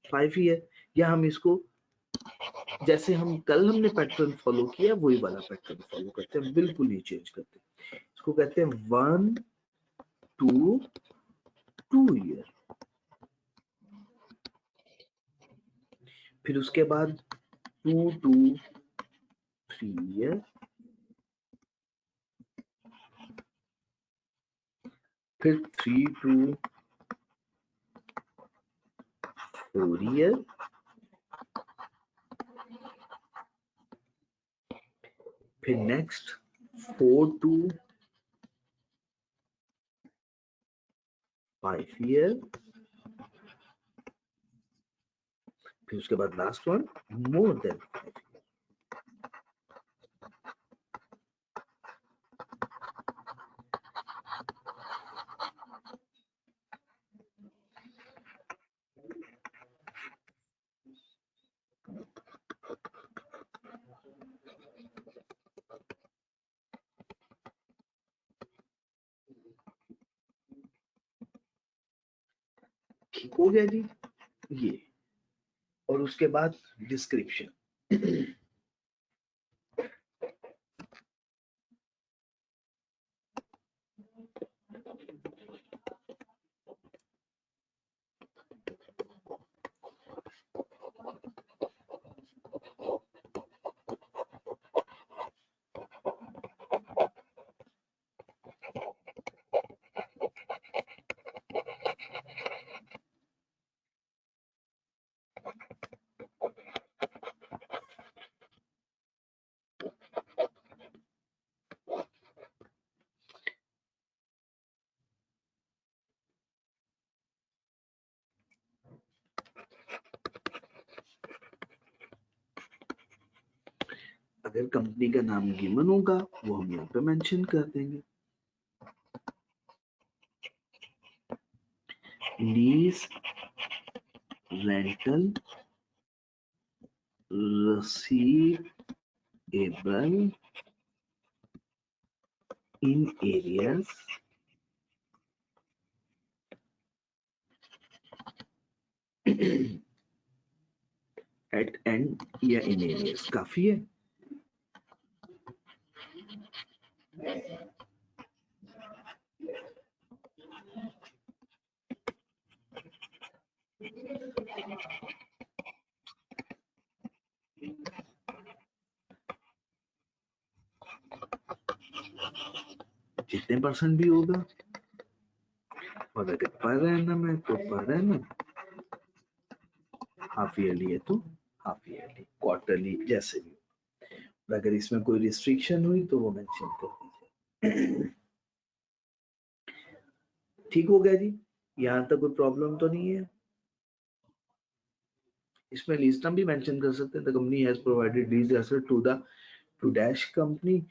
5 year. या हम इसको जैसे हम कल हमने पैटर्न फॉलो किया वही वाला पैटर्न फॉलो करते हैं, बिल्कुल ही चेंज करते हैं। इसको कहते हैं 1 to 2 ईयर। फिर उसके बाद 2 to 3 ईयर, फिर 3 to 4 ईयर, फिर नेक्स्ट 4 to 5 ईयर, फिर उसके बाद last one more than 5 year. ठीक हो गया जी ये। और उसके बाद डिस्क्रिप्शन। अगर कंपनी का नाम गिवन होगा वो हम यहाँ पे मेंशन कर देंगे। Lease rental receivable in areas at end या in areas काफी है। जितने परसेंट भी होगा, और अगर पर एनम है तो पर एनम, हाफ ईयरली है तो हाफ ईयरली, क्वार्टरली जैसे भी। और अगर इसमें कोई रिस्ट्रिक्शन हुई तो वो मेंशन कर दीजिए। ठीक हो गया जी, यहाँ तक कोई प्रॉब्लम तो नहीं है। इसमें लीज टर्म भी मेंशन कर सकते हैं। The company has provided lease asset to dash company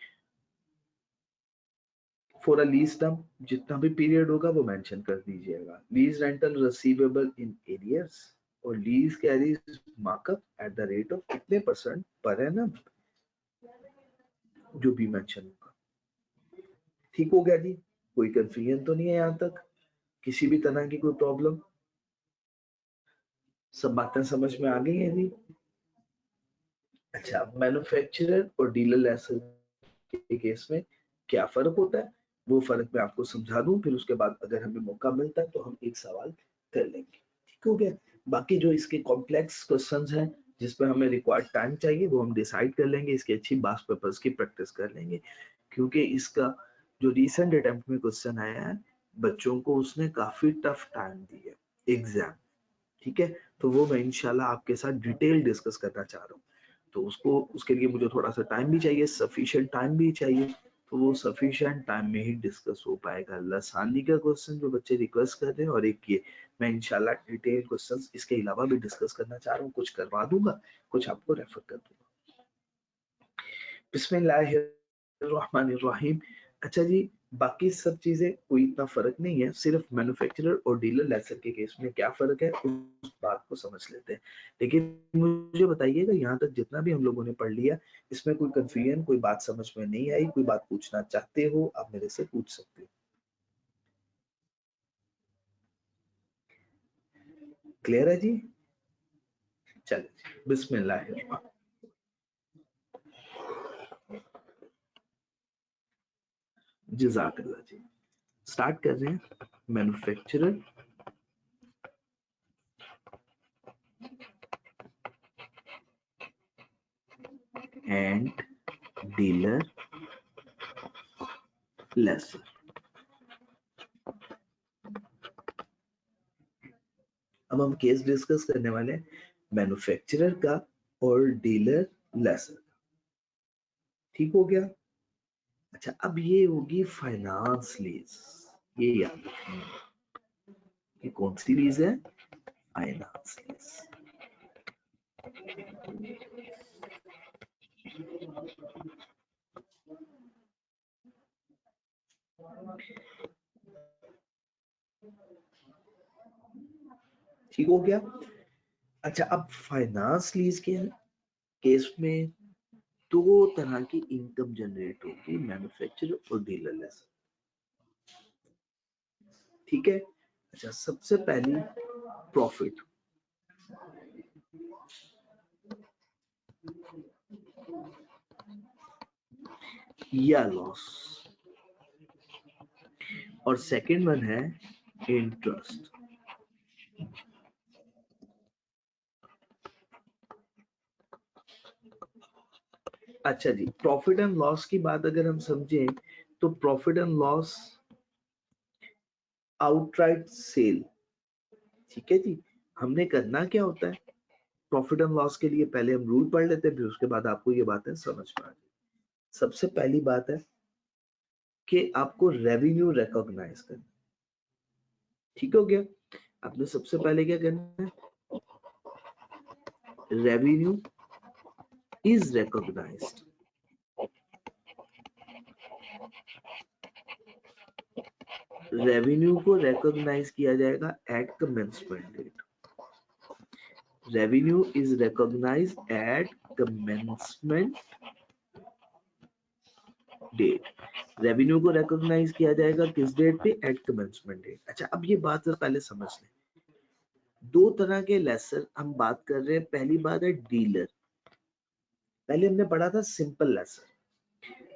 for a lease term, जितना भी पीरियड होगा वो मेंशन कर दीजिएगा। Lease rental receivable in arrears, और lease carries markup at the rate of कितने परसेंट पर एनम, जो भी मेंशन होगा। ठीक हो गया जी, कोई कंफ्यूजन तो नहीं है यहाँ तक, किसी भी तरह की कोई प्रॉब्लम? सब बातें समझ में आ गई है जी? अच्छा, मैन्युफैक्चरर और डीलर लाइसेंस के केस में क्या फर्क होता है, वो फर्क मैं आपको समझा दूं, फिर उसके बाद अगर हमें मौका मिलता है तो हम एक सवाल कर लेंगे। ठीक हो गया? बाकी जो इसके कॉम्प्लेक्स क्वेश्चंस हैं जिसपे हमें रिक्वायर्ड टाइम चाहिए वो हम डिसाइड कर लेंगे, इसकी अच्छी बास पेपर्स की प्रैक्टिस कर लेंगे, क्योंकि इसका जो रिसेंट अटेम्प्ट में क्वेश्चन आया है बच्चों को उसने काफी टफ टाइम दी है एग्जाम। ठीक है, तो वो मैं इंशाल्लाह आपके साथ डिटेल डिस्कस करना चाह रहा हूँ। तो उसको उसके लिए मुझे थोड़ा सा टाइम भी चाहिए, सफिशिएंट टाइम भी चाहिए, तो वो सफिशिएंट टाइम में ही डिस्कस हो पाएगा। लसानी का क्वेश्चन जो बच्चे रिक्वेस्ट कर रहे हैं, और एक ये मैं इंशाल्लाह डिटेल क्वेश्चंस इसके अलावा भी डिस्कस करना चाह रहा हूँ, कुछ करवा दूंगा, कुछ आपको रेफर कर दूंगा। बिस्मिल्लाहिर्रहमानिर्रहीम। अच्छा जी, बाकी सब चीजें कोई इतना फर्क नहीं है, सिर्फ मैन्युफैक्चरर और डीलर लाइसेंस के केस में क्या फर्क है उस बात को समझ लेते हैं। लेकिन मुझे बताइएगा यहाँ तक जितना भी हम लोगों ने पढ़ लिया, इसमें कोई कंफ्यूजन, कोई बात समझ में नहीं आई, कोई बात पूछना चाहते हो आप मेरे से पूछ सकते हो। क्लियर है जी? चलिए बिस्मिल्लाह। जज़ाकल्लाह जी। स्टार्ट कर रहे हैं। Manufacturer and dealer lessor. अब हम केस डिस्कस करने वाले हैं मैन्युफैक्चरर का और डीलर लेसर का। ठीक हो गया। अच्छा, अब ये होगी फाइनेंस लीज। ये याद रखना, ये कौन सी लीज है? Finance lease. ठीक हो गया। अच्छा, अब फाइनेंस लीज के केस में दो तरह की इनकम जनरेट होगी, मैन्युफैक्चरर और डीलर लेसर। ठीक है। अच्छा, सबसे पहली प्रॉफिट। या लॉस, और सेकंड वन है इंटरेस्ट। अच्छा जी, प्रॉफिट एंड लॉस की बात अगर हम समझें तो profit and loss outright sale. ठीक है जी। हमने करना क्या होता है प्रॉफिट एंड लॉस के लिए? पहले हम रूल पढ़ लेते हैं, फिर उसके बाद आपको ये बातें समझ में आ जाएगी। सबसे पहली बात है कि आपको रेवेन्यू रिकॉग्नाइज करना। ठीक हो गया। आपने सबसे पहले क्या करना है? Revenue is recognised. रेवेन्यू को रिकॉग्नाइज किया जाएगा at commencement date. Revenue is recognised at commencement date. Revenue को रिकॉग्नाइज किया जाएगा किस डेट पे? At commencement date. अच्छा, अब ये बात से पहले समझ लें, दो तरह के लेसर हम बात कर रहे हैं। पहली बात है डीलर। पहले हमने पढ़ा था सिंपल लेसर।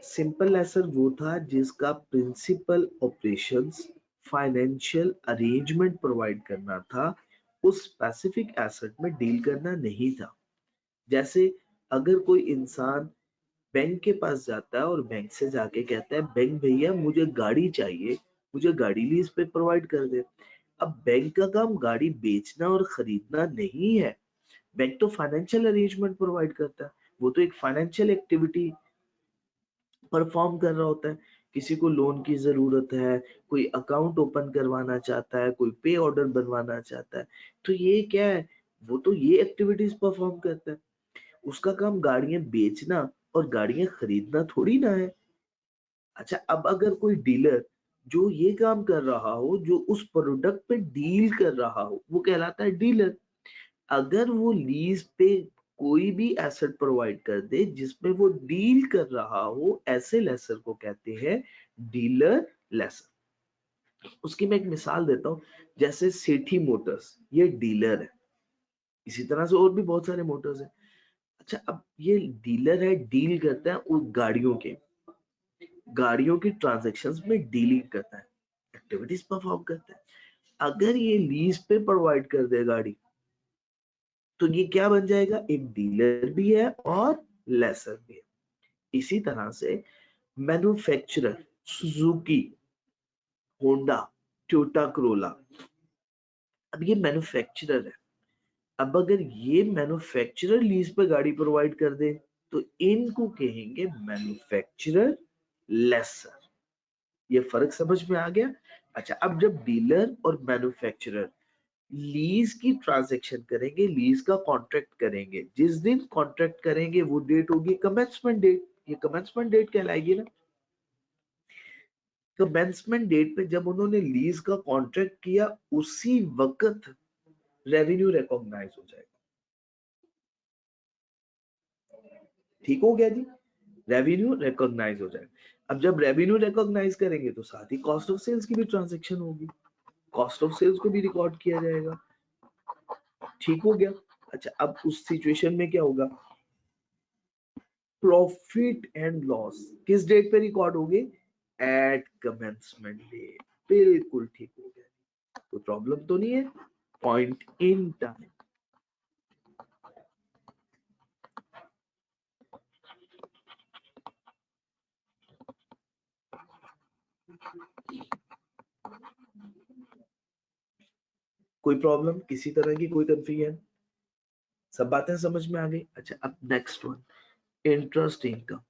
सिंपल लेसर वो था जिसका principal operations financial arrangement provide करना था, उस स्पेसिफिक एसेट में डील करना नहीं था। जैसे अगर कोई इंसान बैंक के पास जाता है और बैंक से जाके कहता है बैंक भैया मुझे गाड़ी चाहिए, मुझे गाड़ी लीज पे प्रोवाइड कर दे। अब बैंक का काम गाड़ी बेचना और खरीदना नहीं है। बैंक तो फाइनेंशियल अरेंजमेंट प्रोवाइड करता है, वो तो एक फाइनेंशियल एक्टिविटी परफॉर्म कर रहा होता है। किसी को लोन की जरूरत है, कोई अकाउंट ओपन करवाना चाहता है, कोई पे ऑर्डर बनवाना चाहता है, तो ये क्या है? वो तो ये एक्टिविटीज परफॉर्म करता है। उसका काम गाड़ियां बेचना और गाड़ियां खरीदना थोड़ी ना है। अच्छा, अब अगर कोई डीलर जो ये काम कर रहा हो, जो उस प्रोडक्ट पे डील कर रहा हो, वो कहलाता है डीलर। अगर वो लीज पे कोई भी एसेट प्रोवाइड कर दे जिसमें वो डील कर रहा हो, ऐसे लेसर को कहते हैं डीलर लेसर। उसकी मैं एक मिसाल देता हूं, जैसे सेठी मोटर्स, ये डीलर है। इसी तरह से और भी बहुत सारे मोटर्स हैं। अच्छा, अब ये डीलर है, डील करता है उस गाड़ियों की ट्रांजैक्शंस में डीलिंग करता है, एक्टिविटीज परफॉर्म करता है। अगर ये लीज पे प्रोवाइड कर दे गाड़ी, तो ये क्या बन जाएगा? एक डीलर भी है और लेसर भी है। इसी तरह से manufacturer Suzuki, Honda, Toyota Corolla, अब ये मैन्युफैक्चरर है। अब अगर ये मैन्युफैक्चरर लीज पे गाड़ी प्रोवाइड कर दे तो इनको कहेंगे मैन्युफैक्चरर लेसर। ये फर्क समझ में आ गया? अच्छा, अब जब डीलर और मैन्युफैक्चरर लीज की ट्रांजैक्शन करेंगे, लीज का कॉन्ट्रैक्ट करेंगे, जिस दिन कॉन्ट्रैक्ट करेंगे वो डेट होगी कमेंसमेंट डेट। ये कमेंसमेंट डेट कहलाएगी ना। कमेंसमेंट डेट पे जब उन्होंने लीज का कॉन्ट्रैक्ट किया, उसी वक्त रेवेन्यू रिकॉग्नाइज हो जाएगा। ठीक हो गया जी, रेवेन्यू रिकॉग्नाइज हो जाएगा। अब जब रेवेन्यू रिकॉग्नाइज करेंगे तो साथ ही कॉस्ट ऑफ सेल्स की भी ट्रांजैक्शन होगी, कॉस्ट ऑफ सेल्स को भी रिकॉर्ड किया जाएगा। ठीक हो गया। अच्छा, अब उस सिचुएशन में क्या होगा? प्रॉफिट एंड लॉस किस डेट पे रिकॉर्ड होंगे? At commencement date. बिल्कुल ठीक हो गया, कोई प्रॉब्लम तो नहीं है। Point in time. कोई प्रॉब्लम, किसी तरह की कोई कंफ्यूजन? सब बातें समझ में आ गई? अच्छा, अब next one, interest income.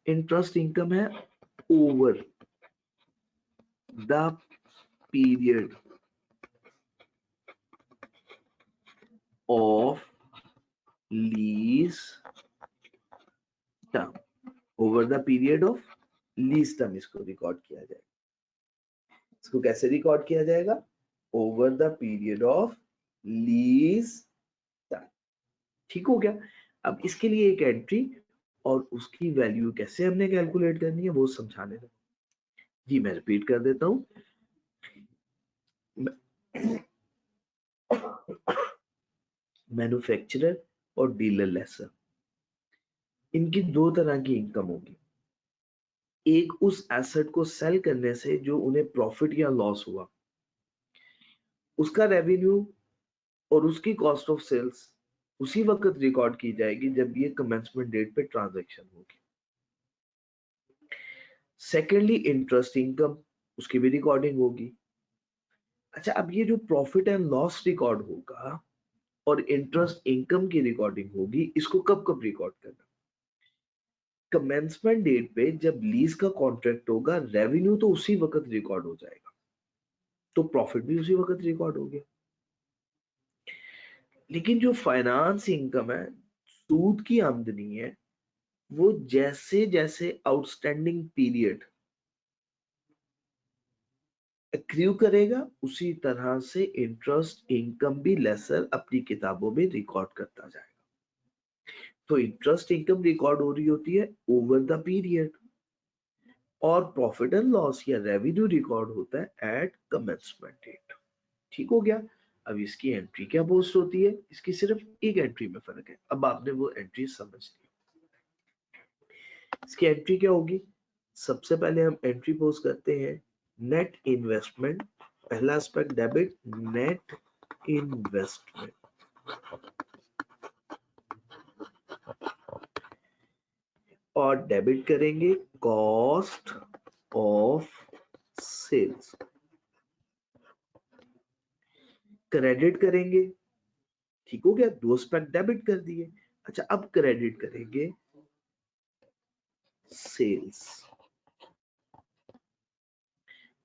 Interest income है over the period of lease term. Over the period of lease term इसको रिकॉर्ड किया जाएगा। इसको कैसे रिकॉर्ड किया जाएगा? Over the period of lease term. ठीक हो गया। अब इसके लिए एक एंट्री और उसकी वैल्यू कैसे हमने कैलकुलेट करनी है वो समझाने दो जी। मैं रिपीट कर देता हूं। मैन्युफैक्चरर और डीलर लेसर, इनकी दो तरह की इनकम होगी। एक उस एसेट को सेल करने से जो उन्हें प्रॉफिट या लॉस हुआ, उसका रेवेन्यू और उसकी कॉस्ट ऑफ सेल्स उसी वक्त रिकॉर्ड की जाएगी जब ये कमेंसमेंट डेट पे ट्रांजैक्शन होगी। सेकेंडली इंटरेस्ट इनकम, उसकी भी रिकॉर्डिंग होगी। अच्छा, अब ये जो प्रॉफिट एंड लॉस रिकॉर्ड होगा और इंटरेस्ट इनकम की रिकॉर्डिंग होगी, इसको कब कब रिकॉर्ड करना? कमेंसमेंट डेट पे जब लीज का कॉन्ट्रैक्ट होगा, रेवेन्यू तो उसी वक्त रिकॉर्ड हो जाएगा, तो प्रॉफिट भी उसी वक्त रिकॉर्ड हो गया। लेकिन जो फाइनेंस इनकम है, सूद की आमदनी है, वो जैसे जैसे आउटस्टैंडिंग पीरियड एक्रू करेगा, उसी तरह से इंटरेस्ट इनकम भी लेसर अपनी किताबों में रिकॉर्ड करता जाएगा। तो इंटरेस्ट इनकम रिकॉर्ड हो रही होती है ओवर द पीरियड, और प्रॉफिट एंड लॉस या रेवेन्यू रिकॉर्ड होता है एट कमेंसमेंट डेट। ठीक हो गया। अब इसकी एंट्री क्या पोस्ट होती है? इसकी सिर्फ एक एंट्री में फर्क है। अब आपने वो एंट्री समझ ली। इसकी एंट्री क्या होगी? सबसे पहले हम एंट्री पोस्ट करते हैं नेट इन्वेस्टमेंट। पहला एस्पेक्ट डेबिट, नेट इन्वेस्टमेंट। और डेबिट करेंगे कॉस्ट ऑफ सेल्स। क्रेडिट करेंगे, ठीक हो गया, दो एस्पेक्ट डेबिट कर दिए। अच्छा, अब क्रेडिट करेंगे सेल्स,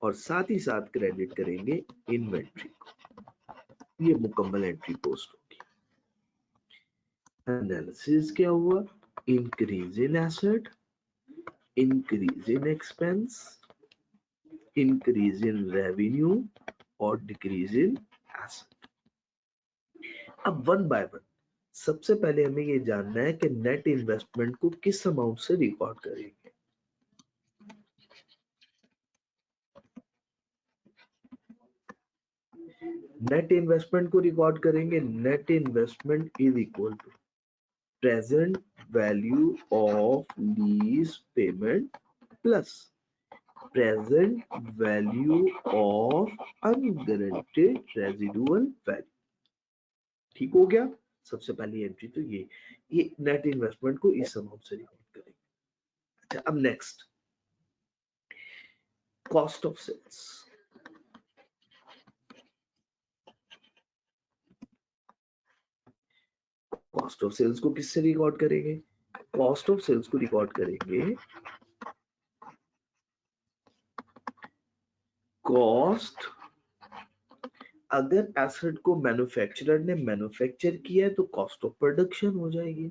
और साथ ही साथ क्रेडिट करेंगे इन्वेंट्री को। ये मुकम्मल एंट्री पोस्ट होगी। एनालिसिस क्या हुआ? Increase in asset, increase in expense, increase in revenue और डिक्रीज इन एसेट। अब वन बाय वन, सबसे पहले हमें ये जानना है कि नेट इन्वेस्टमेंट को किस अमाउंट से रिकॉर्ड करेंगे। नेट इन्वेस्टमेंट को रिकॉर्ड करेंगे, net investment is equal to present value of lease payment plus present value of unguaranteed residual value. ठीक हो गया। सबसे पहली एंट्री तो ये नेट इन्वेस्टमेंट को इस अमाउंट से रिकॉर्ड करेंगे। अच्छा, अब next cost of sales. Cost of sales को किससे रिकॉर्ड करेंगे? कॉस्ट ऑफ सेल्स को रिकॉर्ड करेंगे कॉस्ट, अगर एसेट को मैन्युफैक्चरर ने मैन्युफैक्चर किया है तो कॉस्ट ऑफ प्रोडक्शन हो जाएगी।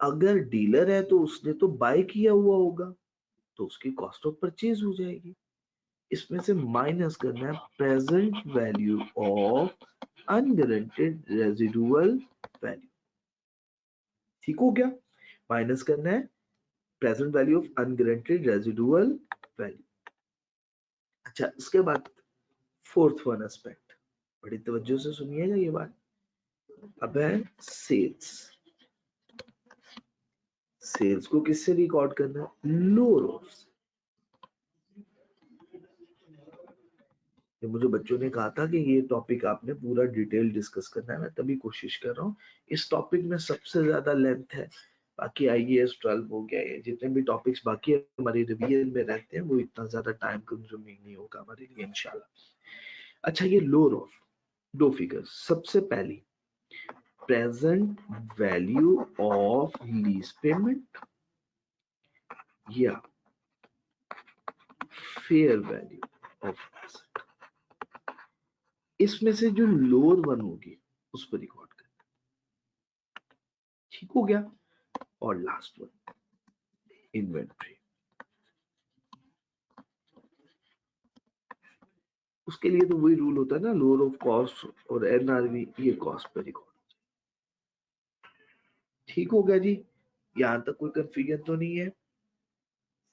अगर डीलर है तो उसने तो बाय किया हुआ होगा, तो उसकी कॉस्ट ऑफ परचेज हो जाएगी। इसमें से माइनस करना है present value of unguaranteed residual value. ठीक हो गया। माइनस करना है present value of unguaranteed residual value. अच्छा, इसके बाद फोर्थ वन एस्पेक्ट, बड़ी तवज्जो से सुनिएगा ये बात। अब है सेल्स। सेल्स को किससे रिकॉर्ड करना है? Lower of. मुझे बच्चों ने कहा था कि ये टॉपिक आपने पूरा डिटेल डिस्कस करना है, मैं तभी कोशिश कर रहा हूँ। इस टॉपिक में सबसे ज्यादा लेंथ है, बाकी IAS 12 हो गया, ये जितने भी टॉपिक्स बाकी हमारे रिवीजन में रहते हैं वो इतना ज्यादा टाइम कंज्यूमिंग नहीं होगा हमारे लिए इंशाल्लाह। अच्छा, ये लोअर ऑफ दो फिगर्स, सबसे पहली present value of lease payment या फेयर वैल्यू ऑफ एसेट, इसमें से जो लोअर वन होगी उस पर रिकॉर्ड करना, ठीक हो गया। और लास्ट वन इन्वेंट्री, उसके लिए तो वही रूल होता है ना, लोअर ऑफ कॉस्ट और NRV, ये कॉस्ट पर रिकॉर्ड। ठीक हो गया जी, यहां तक कोई कंफ्यूजन तो नहीं है,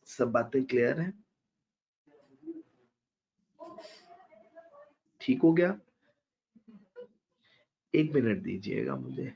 सब बातें क्लियर हैं? ठीक हो गया, 1 मिनट दीजिएगा मुझे।